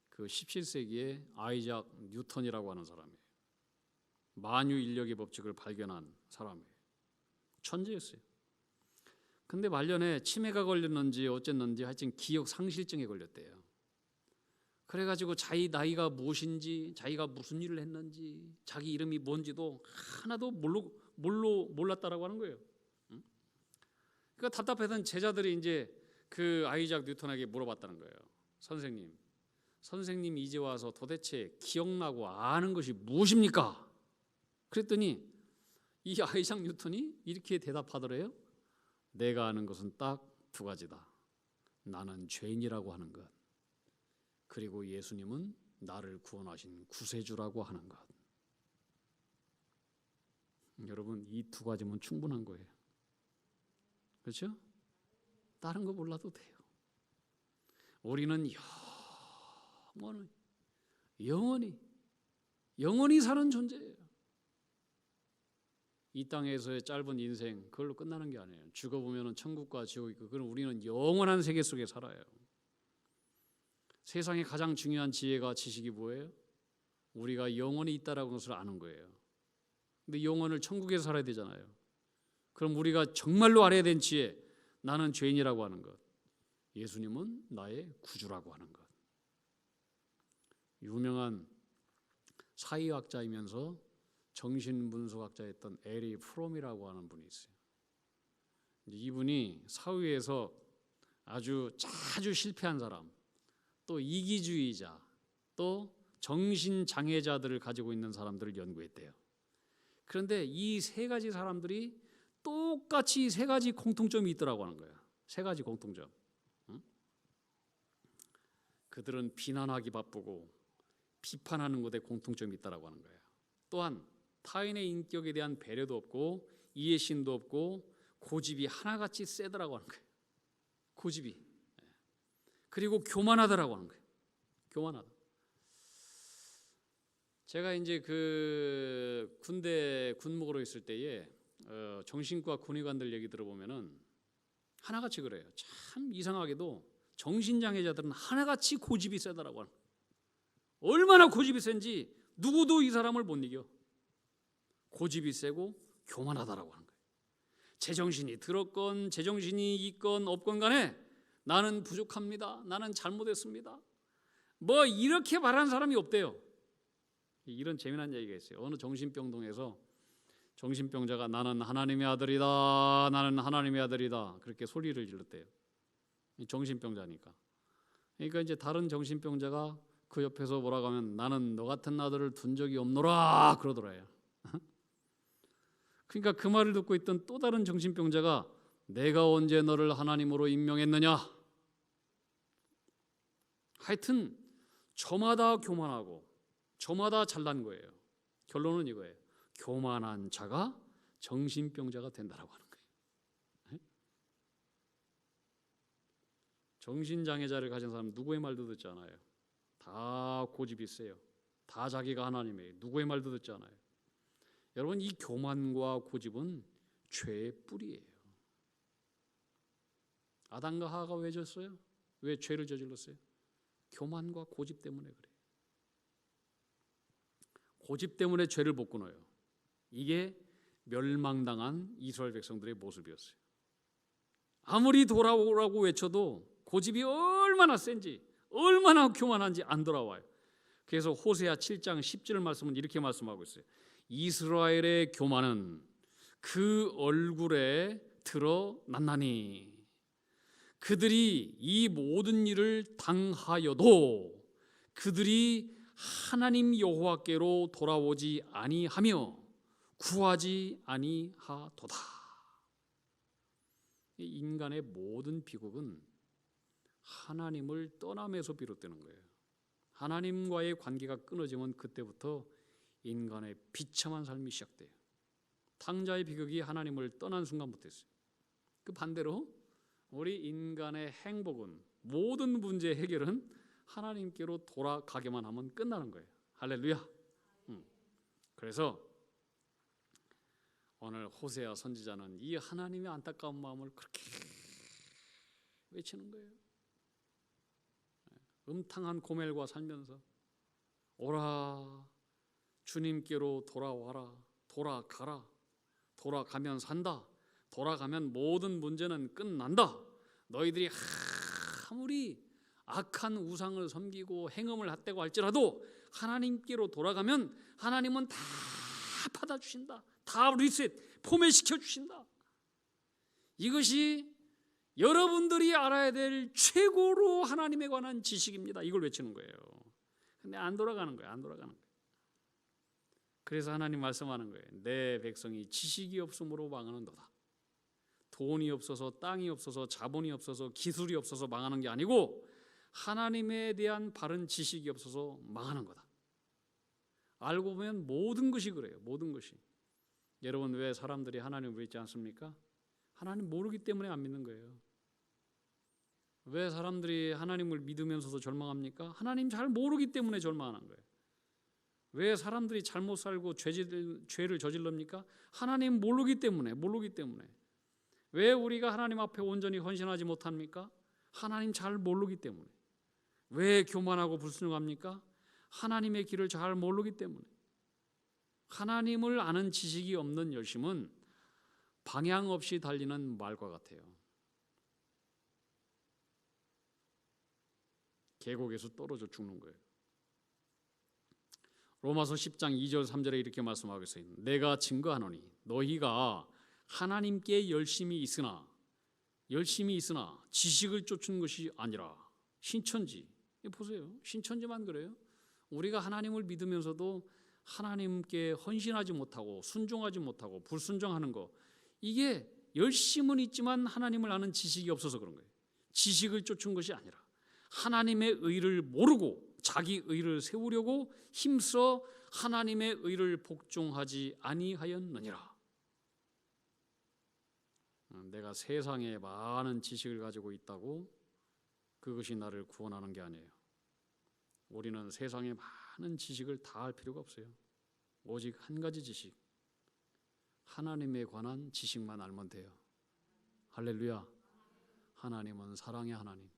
그 17세기에 아이작 뉴턴이라고 하는 사람이에요. 만유 인력의 법칙을 발견한 사람이에요. 천재였어요. 근데 말년에 치매가 걸렸는지 어쨌는지 하여튼 기억 상실증에 걸렸대요. 그래가지고 자기 나이가 무엇인지, 자기가 무슨 일을 했는지, 자기 이름이 뭔지도 하나도 몰랐다라고 하는 거예요. 그러니까 답답해서 제자들이 이제 그 아이작 뉴턴에게 물어봤다는 거예요. 선생님 이제 와서 도대체 기억나고 아는 것이 무엇입니까? 그랬더니 이 아이작 뉴턴이 이렇게 대답하더래요. 내가 아는 것은 딱 두 가지다. 나는 죄인이라고 하는 것, 그리고 예수님은 나를 구원하신 구세주라고 하는 것. 여러분, 이 두 가지면 충분한 거예요. 그렇죠? 다른 거 몰라도 돼요. 우리는 영원히 사는 존재예요. 이 땅에서의 짧은 인생 그걸로 끝나는 게 아니에요. 죽어보면 천국과 지옥이 있고, 그럼 우리는 영원한 세계 속에 살아요. 세상에 가장 중요한 지식이 뭐예요? 우리가 영원히 있다라는 것을 아는 거예요. 근데 영원을 천국에서 살아야 되잖아요. 그럼 우리가 정말로 알아야 된 지혜, 나는 죄인이라고 하는 것, 예수님은 나의 구주라고 하는 것. 유명한 사회학자이면서 정신분석학자였던 에리 프롬이라고 하는 분이 있어요. 이분이 사회에서 아주 실패한 사람, 또 이기주의자, 또 정신장애자들을 가지고 있는 사람들을 연구했대요. 그런데 이 세 가지 사람들이 똑같이 세 가지 공통점이 있더라고 하는 거예요. 세 가지 공통점. 그들은 비난하기 바쁘고 비판하는 것에 공통점이 있다라고 하는 거예요. 또한 타인의 인격에 대한 배려도 없고 이해심도 없고 고집이 하나같이 세더라고 하는 거예요. 고집이. 그리고 교만하더라고 하는 거예요. 교만하다. 제가 이제 그 군대 군목으로 있을 때에 정신과 군의관들 얘기 들어보면은 하나같이 그래요. 참 이상하게도 정신장애자들은 하나같이 고집이 세더라고 하는 거예요. 얼마나 고집이 센지 누구도 이 사람을 못 이겨. 고집이 세고 교만하다라고 하는 거예요. 제정신이 들었건 제정신이 있건 없건 간에 나는 부족합니다. 나는 잘못했습니다. 뭐 이렇게 말하는 사람이 없대요. 이런 재미난 얘기가 있어요. 어느 정신병동에서 정신병자가 나는 하나님의 아들이다, 나는 하나님의 아들이다, 그렇게 소리를 질렀대요. 정신병자니까. 그러니까 이제 다른 정신병자가 그 옆에서 뭐라고 하면 나는 너 같은 아들을 둔 적이 없노라 그러더래요. 그러니까 그 말을 듣고 있던 또 다른 정신병자가 내가 언제 너를 하나님으로 임명했느냐. 하여튼 저마다 교만하고 저마다 잘난 거예요. 결론은 이거예요. 교만한 자가 정신병자가 된다라고 하는 거예요. 정신장애자를 가진 사람은 누구의 말도 듣지 않아요. 다 고집이 세요. 다 자기가 하나님이에요. 누구의 말도 듣지 않아요. 여러분, 이 교만과 고집은 죄의 뿌리예요. 아담과 하와가 왜 졌어요? 왜 죄를 저질렀어요? 교만과 고집 때문에 그래요. 고집 때문에 죄를 못 끊어요. 이게 멸망당한 이스라엘 백성들의 모습이었어요. 아무리 돌아오라고 외쳐도 고집이 얼마나 센지, 얼마나 교만한지 안 돌아와요. 그래서 호세아 7장 10절 말씀은 이렇게 말씀하고 있어요. 이스라엘의 교만은 그 얼굴에 드러났나니 그들이 이 모든 일을 당하여도 그들이 하나님 여호와께로 돌아오지 아니하며 구하지 아니하도다. 인간의 모든 비극은 하나님을 떠남에서 비롯되는 거예요. 하나님과의 관계가 끊어지면 그때부터 인간의 비참한 삶이 시작돼요. 탕자의 비극이 하나님을 떠난 순간부터 있어요. 그 반대로 우리 인간의 행복은, 모든 문제의 해결은 하나님께로 돌아가게만 하면 끝나는 거예요. 할렐루야. 그래서 오늘 호세아 선지자는 이 하나님의 안타까운 마음을 그렇게 외치는 거예요. 음탕한 고멜과 살면서 오라 주님께로 돌아와라, 돌아가라, 돌아가면 산다, 돌아가면 모든 문제는 끝난다. 너희들이 아무리 악한 우상을 섬기고 행음을 핫대고 할지라도 하나님께로 돌아가면 하나님은 다 받아주신다. 다 리셋, 포맷시켜 주신다. 이것이 여러분들이 알아야 될 최고로 하나님에 관한 지식입니다. 이걸 외치는 거예요. 근데 안 돌아가는 거예요. 안 돌아가는 거예요. 그래서 하나님 말씀하는 거예요. 내 백성이 지식이 없으므로 망하는도다. 돈이 없어서, 땅이 없어서, 자본이 없어서, 기술이 없어서 망하는 게 아니고 하나님에 대한 바른 지식이 없어서 망하는 거다. 알고 보면 모든 것이 그래요. 모든 것이. 여러분, 왜 사람들이 하나님을 믿지 않습니까? 하나님 모르기 때문에 안 믿는 거예요. 왜 사람들이 하나님을 믿으면서도 절망합니까? 하나님 잘 모르기 때문에 절망하는 거예요. 왜 사람들이 잘못 살고 죄를 저질릅니까? 하나님 모르기 때문에. 왜 우리가 하나님 앞에 온전히 헌신하지 못합니까? 하나님 잘 모르기 때문에. 왜 교만하고 불순종합니까? 하나님의 길을 잘 모르기 때문에. 하나님을 아는 지식이 없는 열심은 방향 없이 달리는 말과 같아요. 계곡에서 떨어져 죽는 거예요. 로마서 10장 2절 3절에 이렇게 말씀하고 있어요. 내가 증거하노니 너희가 하나님께 열심히 있으나 지식을 쫓은 것이 아니라 신천지. 보세요. 신천지만 그래요. 우리가 하나님을 믿으면서도 하나님께 헌신하지 못하고 순종하지 못하고 불순종하는 거, 이게 열심은 있지만 하나님을 아는 지식이 없어서 그런 거예요. 지식을 쫓은 것이 아니라 하나님의 의를 모르고 자기 의를 세우려고 힘써 하나님의 의를 복종하지 아니하였느니라. 내가 세상에 많은 지식을 가지고 있다고 그것이 나를 구원하는 게 아니에요. 우리는 세상에 많은 지식을 다 할 필요가 없어요. 오직 한 가지 지식, 하나님에 관한 지식만 알면 돼요. 할렐루야. 하나님은 사랑의 하나님,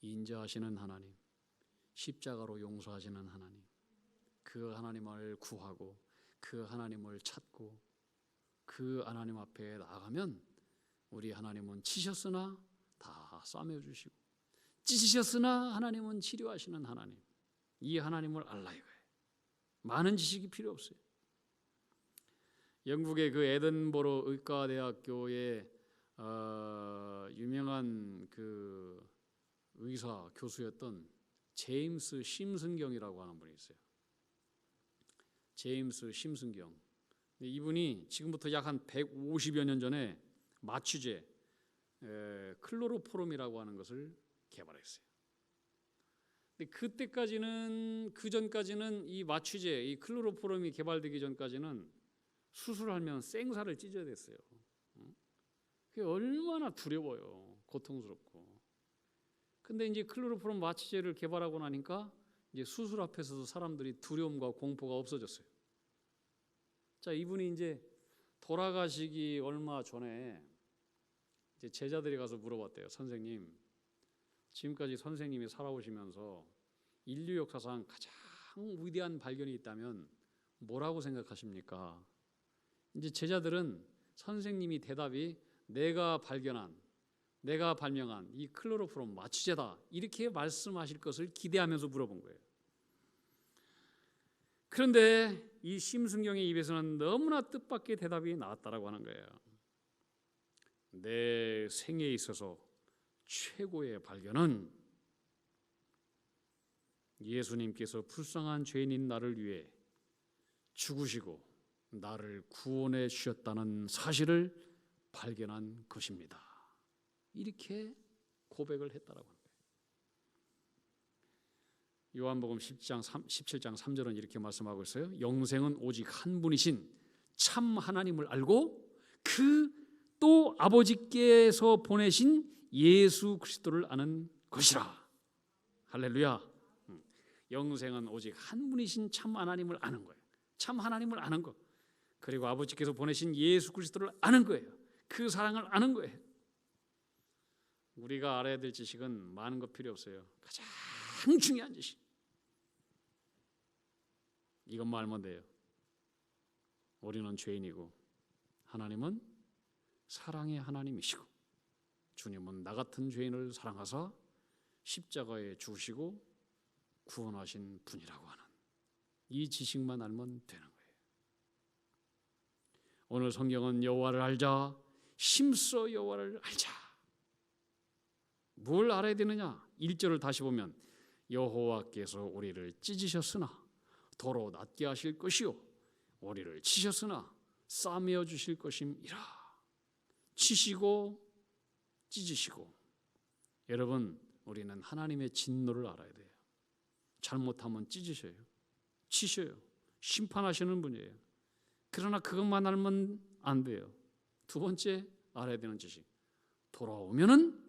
인자하시는 하나님, 십자가로 용서하시는 하나님, 그 하나님을 구하고 그 하나님을 찾고 그 하나님 앞에 나아가면 우리 하나님은 치셨으나 다 싸매주시고 찢으셨으나 하나님은 치료하시는 하나님, 이 하나님을 알라 이거예요. 많은 지식이 필요 없어요. 영국의 그 에든버러 의과대학교의 유명한 그 의사 교수였던 제임스 심슨경이라고 하는 분이 있어요. 제임스 심슨경. 이분이 지금부터 약 한 150여 년 전에 마취제 클로로포름이라고 하는 것을 개발했어요. 근데 그 전까지는 이 마취제, 이 클로로포름이 개발되기 전까지는 수술하면 생사를 찢어야 됐어요. 그게 얼마나 두려워요. 고통스럽고. 근데 이제 클로로포름 마취제를 개발하고 나니까 이제 수술 앞에서도 사람들이 두려움과 공포가 없어졌어요. 자, 이분이 이제 돌아가시기 얼마 전에 이제 제자들이 가서 물어봤대요. 선생님, 지금까지 선생님이 살아오시면서 인류 역사상 가장 위대한 발견이 있다면 뭐라고 생각하십니까? 이제 제자들은 선생님이 대답이 내가 발명한 이 클로로포름 마취제다 이렇게 말씀하실 것을 기대하면서 물어본 거예요. 그런데 이 심승경의 입에서는 너무나 뜻밖의 대답이 나왔다라고 하는 거예요. 내 생에 있어서 최고의 발견은 예수님께서 불쌍한 죄인인 나를 위해 죽으시고 나를 구원해 주셨다는 사실을 발견한 것입니다. 이렇게 고백을 했다라고 합니다. 요한복음 17장 3절은 이렇게 말씀하고 있어요. 영생은 오직 한 분이신 참 하나님을 알고 그 또 아버지께서 보내신 예수 그리스도를 아는 것이라. 할렐루야. 영생은 오직 한 분이신 참 하나님을 아는 거예요. 참 하나님을 아는 것. 그리고 아버지께서 보내신 예수 그리스도를 아는 거예요. 그 사랑을 아는 거예요. 우리가 알아야 될 지식은 많은 것 필요 없어요. 가장 중요한 지식. 이것만 알면 돼요. 우리는 죄인이고 하나님은 사랑의 하나님이시고 주님은 나 같은 죄인을 사랑하사 십자가에 죽으시고 구원하신 분이라고 하는 이 지식만 알면 되는 거예요. 오늘 성경은 여호와를 알자, 힘써 여호와를 알자. 뭘 알아야 되느냐? 1절을 다시 보면 여호와께서 우리를 찢으셨으나 도로 낫게 하실 것이요 우리를 치셨으나 싸매어 주실 것임이라. 치시고 찢으시고. 여러분, 우리는 하나님의 진노를 알아야 돼요. 잘못하면 찢으셔요. 치셔요. 심판하시는 분이에요. 그러나 그것만 알면 안 돼요. 두 번째 알아야 되는 지식. 돌아오면은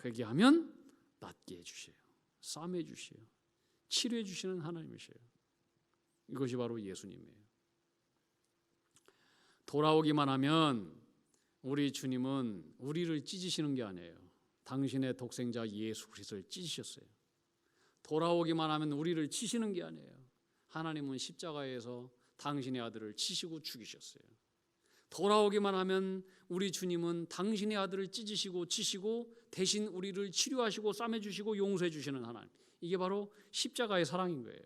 회개하면 낫게 해주셔요. 싸매 주셔요. 치료해 주시는 하나님이셔요. 이것이 바로 예수님이에요. 돌아오기만 하면 우리 주님은 우리를 찢으시는 게 아니에요. 당신의 독생자 예수 그리스도를 찢으셨어요. 돌아오기만 하면 우리를 치시는 게 아니에요. 하나님은 십자가에서 당신의 아들을 치시고 죽이셨어요. 돌아오기만 하면 우리 주님은 당신의 아들을 찢으시고 치시고 대신 우리를 치료하시고 싸매주시고 용서해 주시는 하나님. 이게 바로 십자가의 사랑인 거예요.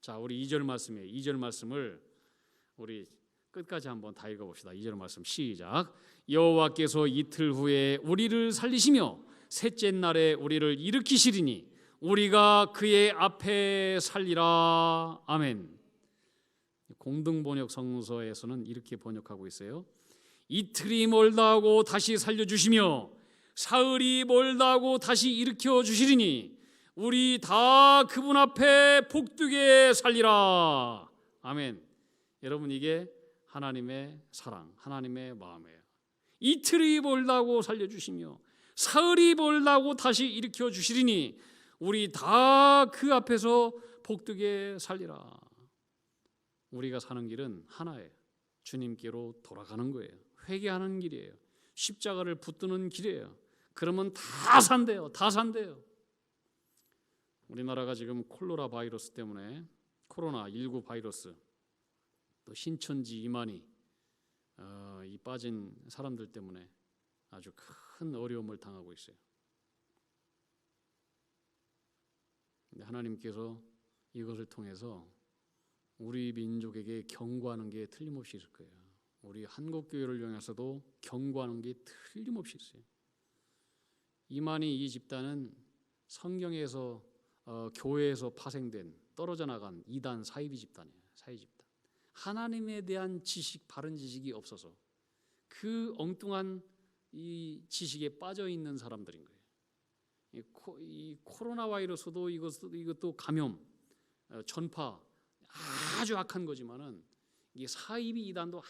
자, 우리 2절 말씀이에요. 2절 말씀을 우리 끝까지 한번 다 읽어봅시다. 2절 말씀 시작. 여호와께서 이틀 후에 우리를 살리시며 셋째 날에 우리를 일으키시리니 우리가 그의 앞에 살리라. 아멘. 공동번역 성서에서는 이렇게 번역하고 있어요. 이틀이 멀다 하고 다시 살려주시며 사흘이 멀다 하고 다시 일으켜 주시리니 우리 다 그분 앞에 복되게 살리라. 아멘. 여러분, 이게 하나님의 사랑, 하나님의 마음이에요. 이틀이 멀다고 살려주시며 사흘이 멀다고 다시 일으켜 주시리니 우리 다 그 앞에서 복되게 살리라. 우리가 사는 길은 하나예요. 주님께로 돌아가는 거예요. 회개하는 길이에요. 십자가를 붙드는 길이에요. 그러면 다 산대요. 다 산대요. 우리나라가 지금 콜로라 바이러스 때문에 코로나19 바이러스 또 신천지 이만희 이 빠진 사람들 때문에 아주 큰 어려움을 당하고 있어요. 근데 하나님께서 이것을 통해서 우리 민족에게 경고하는 게 틀림없이 있을 거예요. 우리 한국교회를 향해서도 경고하는 게 틀림없이 있어요. 이만희 이 집단은 성경에서 교회에서 파생된 떨어져 나간 이단 사이비 집단이에요. 사이 집단. 하나님에 대한 지식, 바른 지식이 없어서 그 엉뚱한 이 지식에 빠져 있는 사람들인 거예요. 이 코로나 바이러스도 이것도 감염, 전파 아주 악한 거지만은 이게 사이비 이단도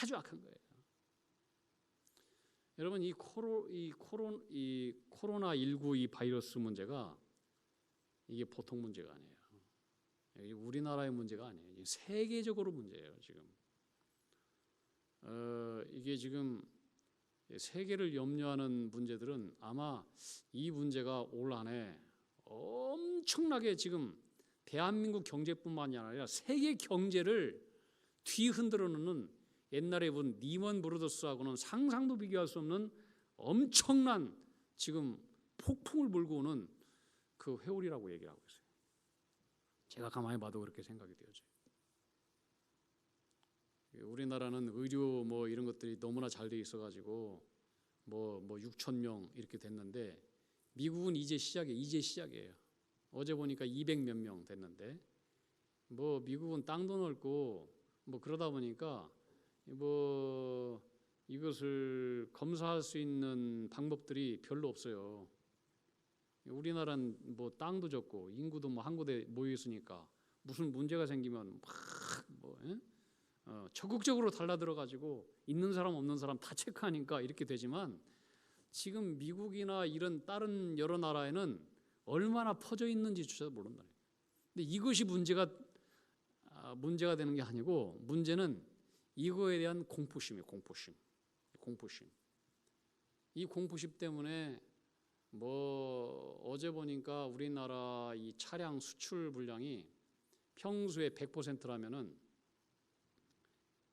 아주 악한 거예요. 여러분, 이 코로나19 이 바이러스 문제가 이게 보통 문제가 아니에요. 우리나라의 문제가 아니에요. 세계적으로 문제예요. 지금 이게 지금 세계를 염려하는 문제들은 아마 이 문제가 올 한해 엄청나게 지금 대한민국 경제뿐만이 아니라 세계 경제를 뒤흔들어 놓는 옛날에 본 리먼 브로더스하고는 상상도 비교할 수 없는 엄청난 지금 폭풍을 몰고 오는 그 회오리라고 얘기를 하고 있어요. 제가 가만히 봐도 그렇게 생각이 되어져요. 우리나라는 의료 뭐 이런 것들이 너무나 잘 돼 있어가지고 뭐 6천 명 이렇게 됐는데 미국은 이제 시작이에요. 어제 보니까 200 몇 명 됐는데 뭐 미국은 땅도 넓고 뭐 그러다 보니까 뭐 이것을 검사할 수 있는 방법들이 별로 없어요. 우리나라는 뭐 땅도 적고 인구도 뭐 한 곳에 모여 있으니까 무슨 문제가 생기면 막 적극적으로 달라들어 가지고 있는 사람 없는 사람 다 체크하니까 이렇게 되지만 지금 미국이나 이런 다른 여러 나라에는 얼마나 퍼져 있는지조차 모른다. 근데 이것이 문제가 되는 게 아니고 문제는 이거에 대한 공포심이에요. 공포심. 이 공포심 때문에 뭐 어제 보니까 우리나라 이 차량 수출 물량이 평소에 100%라면은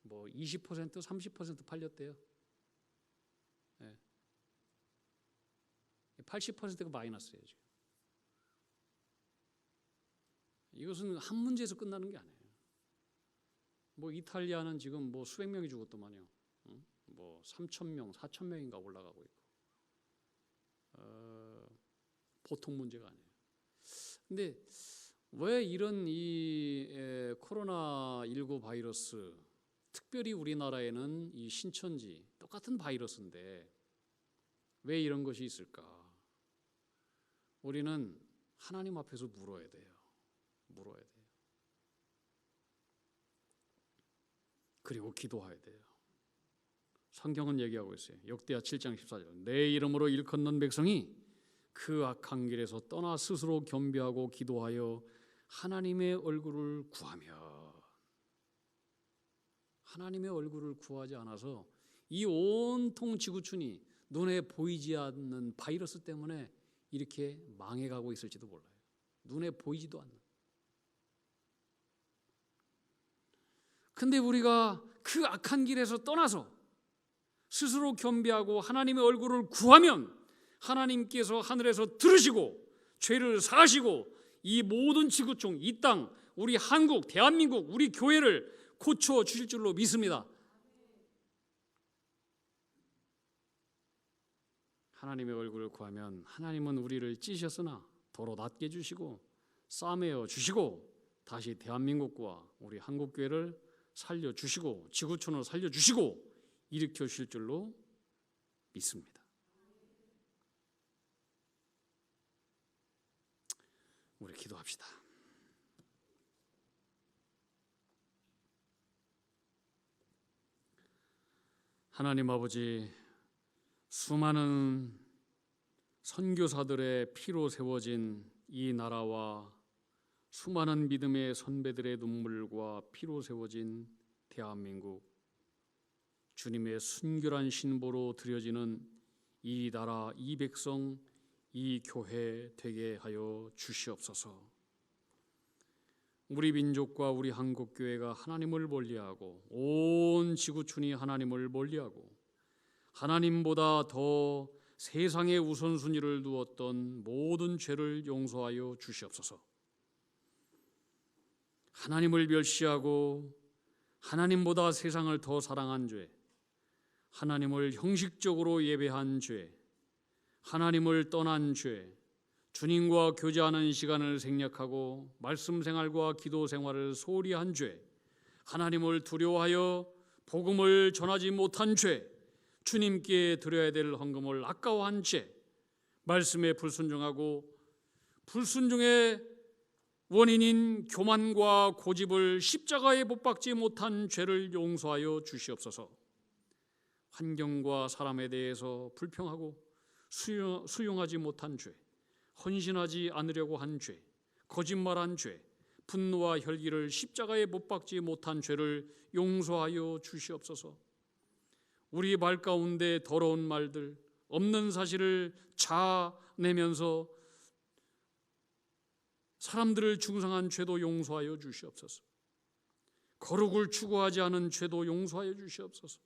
뭐 20% 30% 팔렸대요. 네. 80%가 마이너스예요 지금. 이것은 한 문제에서 끝나는 게 아니에요. 뭐 이탈리아는 지금 뭐 수백 명이 죽었더만요. 뭐 3천 명, 4천 명인가 올라가고 있고. 보통 문제가 아니에요. 근데 왜 이런 이 코로나19 바이러스, 특별히 우리나라에는 이 신천지 똑같은 바이러스인데 왜 이런 것이 있을까? 우리는 하나님 앞에서 물어야 돼요. 물어야 돼요. 그리고 기도해야 돼요. 성경은 얘기하고 있어요. 역대하 7장 14절. 내 이름으로 일컫는 백성이 그 악한 길에서 떠나 스스로 겸비하고 기도하여 하나님의 얼굴을 구하며, 하나님의 얼굴을 구하지 않아서 이 온통 지구촌이 눈에 보이지 않는 바이러스 때문에 이렇게 망해가고 있을지도 몰라요. 눈에 보이지도 않는. 근데 우리가 그 악한 길에서 떠나서 스스로 겸비하고 하나님의 얼굴을 구하면 하나님께서 하늘에서 들으시고 죄를 사하시고 이 모든 지구촌, 이 땅, 우리 한국, 대한민국, 우리 교회를 고쳐 주실 줄로 믿습니다. 하나님의 얼굴을 구하면 하나님은 우리를 찢으셨으나 도로 낫게 해주시고 싸매어 주시고 다시 대한민국과 우리 한국교회를 살려주시고 지구촌을 살려주시고 일으켜 주실 줄로 믿습니다. 우리 기도합시다. 하나님 아버지, 수많은 선교사들의 피로 세워진 이 나라와 수많은 믿음의 선배들의 눈물과 피로 세워진 대한민국, 주님의 순결한 신보로 드려지는 이 나라, 이 백성, 이 교회 되게 하여 주시옵소서. 우리 민족과 우리 한국교회가 하나님을 멀리하고 온 지구촌이 하나님을 멀리하고 하나님보다 더 세상의 우선순위를 두었던 모든 죄를 용서하여 주시옵소서. 하나님을 멸시하고 하나님보다 세상을 더 사랑한 죄, 하나님을 형식적으로 예배한 죄, 하나님을 떠난 죄, 주님과 교제하는 시간을 생략하고 말씀 생활과 기도 생활을 소홀히 한 죄, 하나님을 두려워하여 복음을 전하지 못한 죄, 주님께 드려야 될 헌금을 아까워한 죄, 말씀에 불순종하고 불순종의 원인인 교만과 고집을 십자가에 못 박지 못한 죄를 용서하여 주시옵소서. 환경과 사람에 대해서 불평하고 수용하지 못한 죄, 헌신하지 않으려고 한 죄, 거짓말한 죄, 분노와 혈기를 십자가에 못 박지 못한 죄를 용서하여 주시옵소서. 우리 말 가운데 더러운 말들, 없는 사실을 자아내면서 사람들을 중상한 죄도 용서하여 주시옵소서. 거룩을 추구하지 않은 죄도 용서하여 주시옵소서.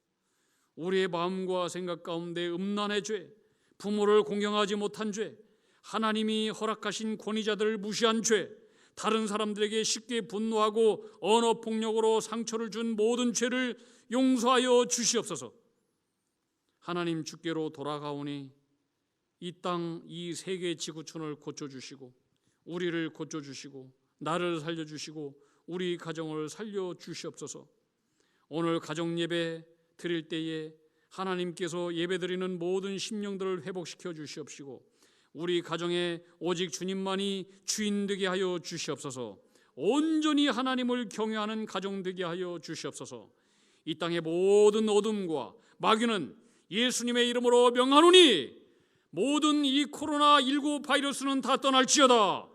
우리의 마음과 생각 가운데 음란의 죄, 부모를 공경하지 못한 죄, 하나님이 허락하신 권위자들을 무시한 죄, 다른 사람들에게 쉽게 분노하고 언어폭력으로 상처를 준 모든 죄를 용서하여 주시옵소서. 하나님 주께로 돌아가오니 이 땅, 이 세계 지구촌을 고쳐주시고 우리를 고쳐주시고 나를 살려주시고 우리 가정을 살려주시옵소서. 오늘 가정예배 드릴 때에 하나님께서 예배드리는 모든 심령들을 회복시켜 주시옵시고 우리 가정에 오직 주님만이 주인 되게 하여 주시옵소서. 온전히 하나님을 경외하는 가정 되게 하여 주시옵소서. 이 땅의 모든 어둠과 마귀는 예수님의 이름으로 명하노니 모든 이 코로나19 바이러스는 다 떠날지어다.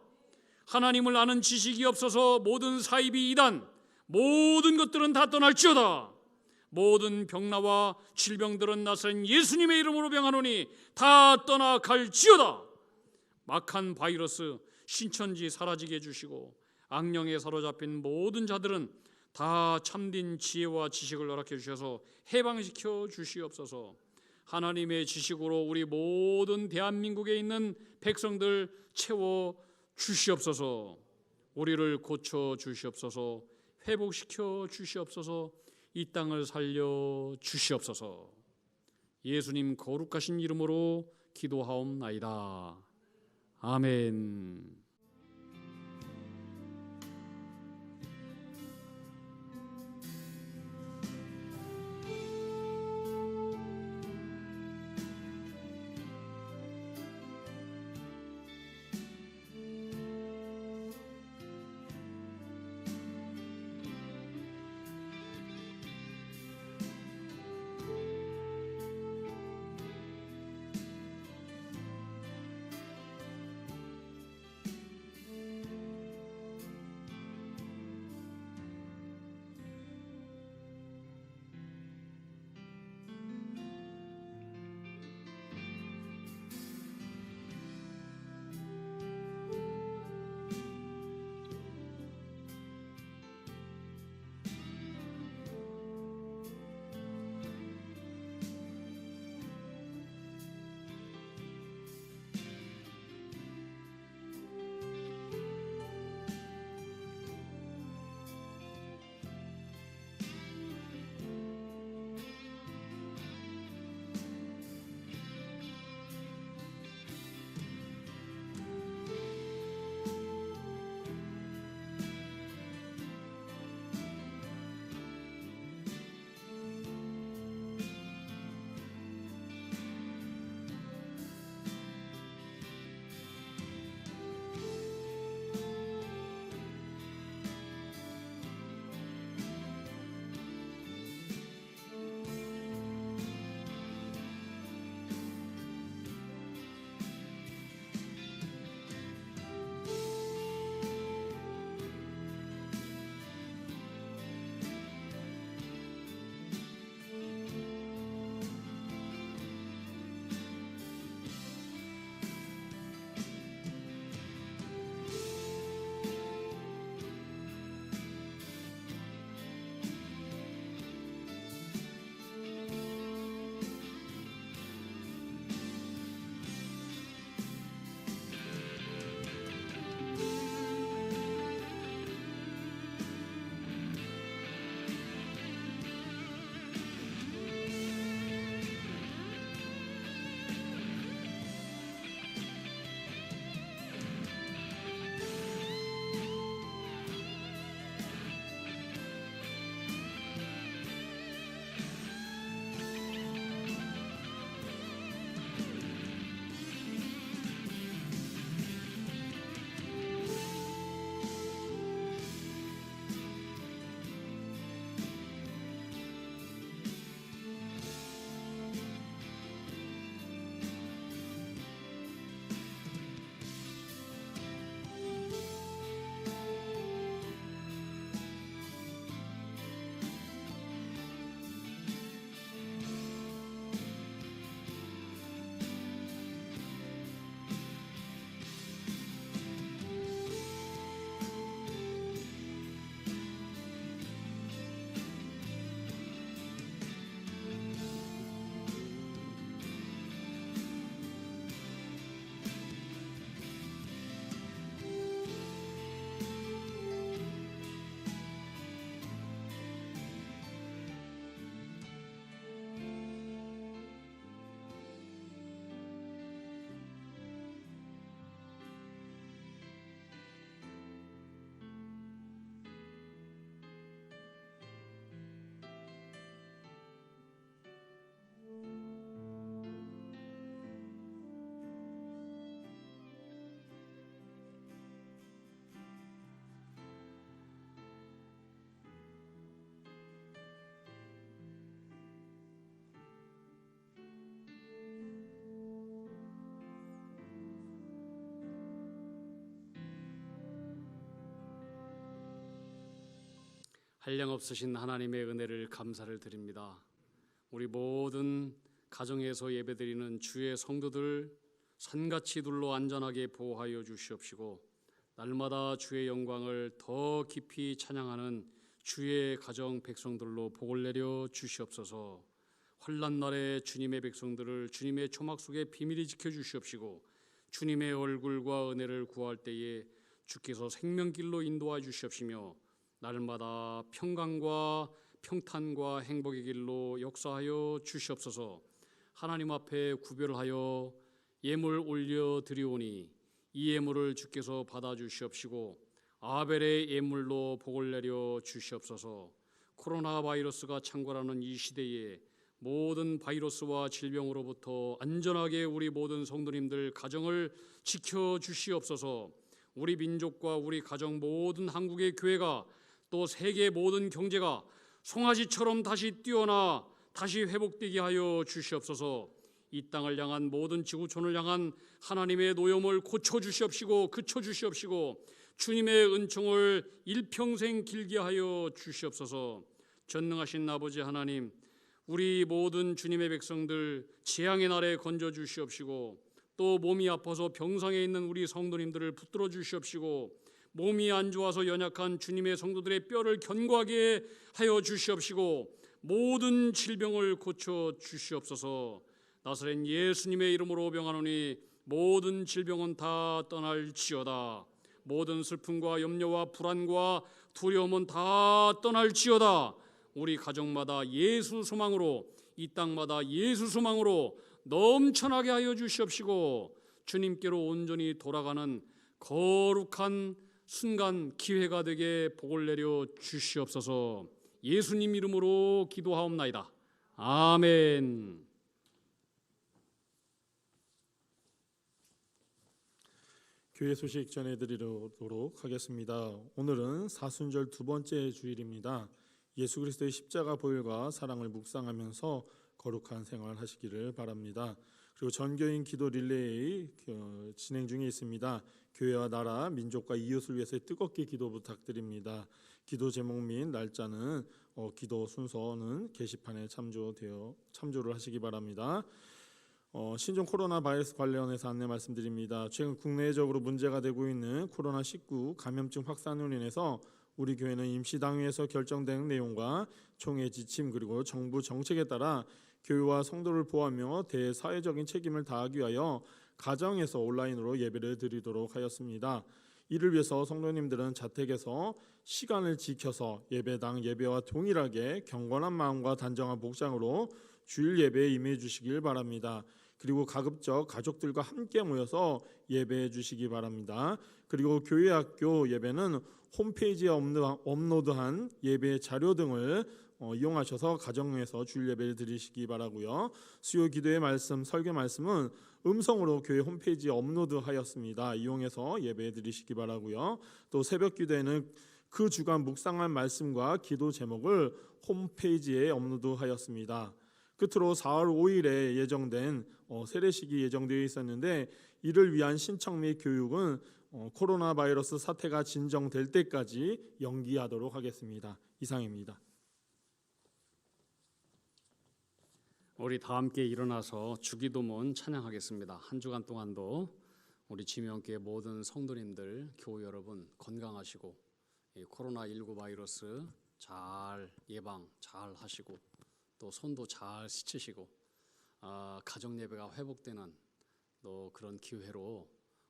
하나님을 아는 지식이 없어서 모든 사이비 이단, 모든 것들은 다 떠날지어다. 모든 병나와 질병들은 나선 예수님의 이름으로 명하노니 다 떠나갈지어다. 막한 바이러스 신천지 사라지게 해주시고 악령에 사로잡힌 모든 자들은 다 참된 지혜와 지식을 허락해 주셔서 해방시켜 주시옵소서. 하나님의 지식으로 우리 모든 대한민국에 있는 백성들 채워 주시옵소서. 우리를 고쳐 주시옵소서. 회복시켜 주시옵소서. 이 땅을 살려 주시옵소서. 예수님 거룩하신 이름으로 기도하옵나이다. 아멘. 한량없으신 하나님의 은혜를 감사를 드립니다. 우리 모든 가정에서 예배드리는 주의 성도들 산같이 둘러 안전하게 보호하여 주시옵시고 날마다 주의 영광을 더 깊이 찬양하는 주의 가정 백성들로 복을 내려 주시옵소서. 환난 날에 주님의 백성들을 주님의 초막 속에 비밀히 지켜 주시옵시고 주님의 얼굴과 은혜를 구할 때에 주께서 생명길로 인도하 주시옵시며 날마다 평강과 평탄과 행복의 길로 역사하여 주시옵소서. 하나님 앞에 구별하여 예물 올려 드리오니 이 예물을 주께서 받아 주시옵시고 아벨의 예물로 복을 내려 주시옵소서. 코로나 바이러스가 창궐하는 이 시대에 모든 바이러스와 질병으로부터 안전하게 우리 모든 성도님들 가정을 지켜 주시옵소서. 우리 민족과 우리 가정 모든 한국의 교회가 또 세계 모든 경제가 송아지처럼 다시 뛰어나 다시 회복되게 하여 주시옵소서. 이 땅을 향한 모든 지구촌을 향한 하나님의 노염을 고쳐 주시옵시고 그쳐 주시옵시고 주님의 은총을 일평생 길게 하여 주시옵소서. 전능하신 아버지 하나님, 우리 모든 주님의 백성들 재앙의 날에 건져 주시옵시고 또 몸이 아파서 병상에 있는 우리 성도님들을 붙들어 주시옵시고 몸이 안 좋아서 연약한 주님의 성도들의 뼈를 견고하게 하여 주시옵시고 모든 질병을 고쳐 주시옵소서. 나사렛 예수님의 이름으로 병하노니 모든 질병은 다 떠날지어다. 모든 슬픔과 염려와 불안과 두려움은 다 떠날지어다. 우리 가정마다 예수 소망으로 이 땅마다 예수 소망으로 넘쳐나게 하여 주시옵시고 주님께로 온전히 돌아가는 거룩한 순간 기회가 되게 복을 내려 주시옵소서. 예수님 이름으로 기도하옵나이다. 아멘. 교회 소식 전해드리도록 하겠습니다. 오늘은 사순절 두 번째 주일입니다. 예수 그리스도의 십자가 보혈과 사랑을 묵상하면서 거룩한 생활 하시기를 바랍니다. 그리고 전교인 기도 릴레이 진행 중에 있습니다. 교회와 나라, 민족과 이웃을 위해서 뜨겁게 기도 부탁드립니다. 기도 제목 및 날짜는 기도 순서는 게시판에 참조를 하시기 바랍니다. 신종 코로나 바이러스 관련해서 안내 말씀드립니다. 최근 국내적으로 문제가 되고 있는 코로나19 감염증 확산으로 인해서 우리 교회는 임시당회에서 결정된 내용과 총회 지침 그리고 정부 정책에 따라 교회와 성도를 보호하며 대사회적인 책임을 다하기 위하여 가정에서 온라인으로 예배를 드리도록 하였습니다. 이를 위해서 성도님들은 자택에서 시간을 지켜서 예배당 예배와 동일하게 경건한 마음과 단정한 복장으로 주일 예배에 임해 주시길 바랍니다. 그리고 가급적 가족들과 함께 모여서 예배해 주시기 바랍니다. 그리고 교회 학교 예배는 홈페이지에 업로드한 예배 자료 등을 이용하셔서 가정에서 주일 예배를 드리시기 바라고요. 수요 기도의 말씀, 설교 말씀은 음성으로 교회 홈페이지에 업로드하였습니다. 이용해서 예배 드리시기 바라고요. 또 새벽 기도에는 그 주간 묵상한 말씀과 기도 제목을 홈페이지에 업로드하였습니다. 끝으로 4월 5일에 예정된 세례식이 예정되어 있었는데 이를 위한 신청 및 교육은 코로나 바이러스 사태가 진정될 때까지 연기하도록 하겠습니다. 이상입니다. 우리 다 함께 일어나서 주기도문 찬양하겠습니다. 한 주간 동안도 우리 지명교회 모든 성도님들, 교우 여러분 건강하시고 이 코로나19 바이러스 잘 예방 잘 하시고 또 손도 잘 씻으시고 가정 예배가 회복되는 또 그런 기회로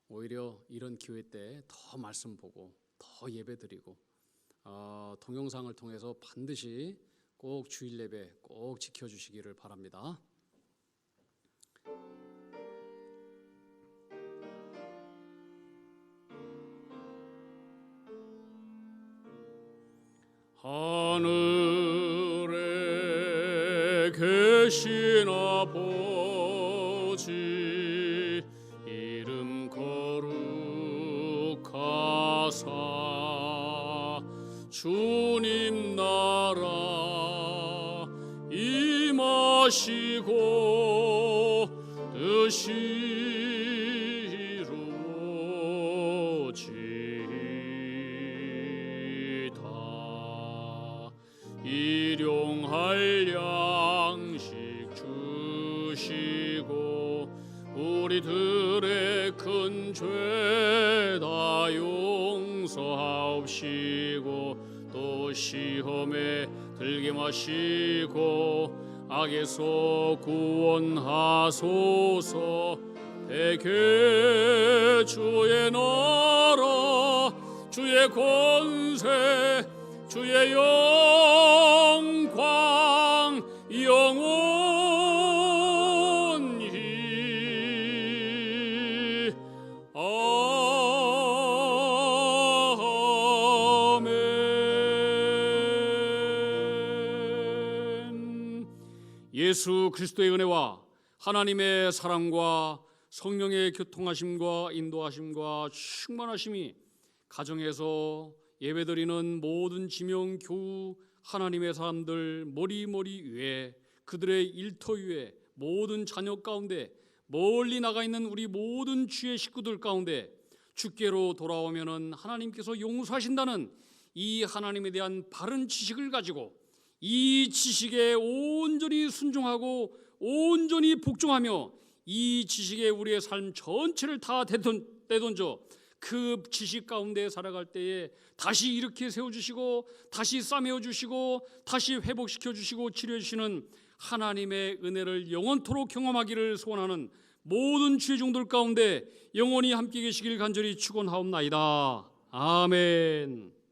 오히려 이런 기회 때 더 말씀 보고 더 예배 드리고 동영상을 통해서 반드시 꼭 주일 예배 꼭 지켜주시기를 바랍니다. 하늘에 계신 아버지 이름 거룩하사 주님 나라 임하시고 뜻이 이루어지이다. 일용할 양식 주시고 우리들의 큰 죄 다 용서하옵시고 또 시험에 들게 마시고 악에서 구원하소서. 대개 주의 나라 주의 권세 주의 영광 영원히 아멘. 예수 그리스도의 은혜와 하나님의 사랑과 성령의 교통하심과 인도하심과 충만하심이 가정에서 예배드리는 모든 지명 교우 하나님의 사람들 머리 위에 그들의 일터 위에 모든 자녀 가운데 멀리 나가 있는 우리 모든 주의 식구들 가운데 주께로 돌아오면은 하나님께서 용서하신다는 이 하나님에 대한 바른 지식을 가지고 이 지식에 온전히 순종하고 온전히 복종하며 이 지식에 우리의 삶 전체를 다 내던져 그 지식 가운데 살아갈 때에 다시 이렇게 세워주시고 다시 싸매어주시고 다시 회복시켜주시고 치료해주시는 하나님의 은혜를 영원토록 경험하기를 소원하는 모든 주의 종들 가운데 영원히 함께 계시길 간절히 축원하옵나이다. 아멘.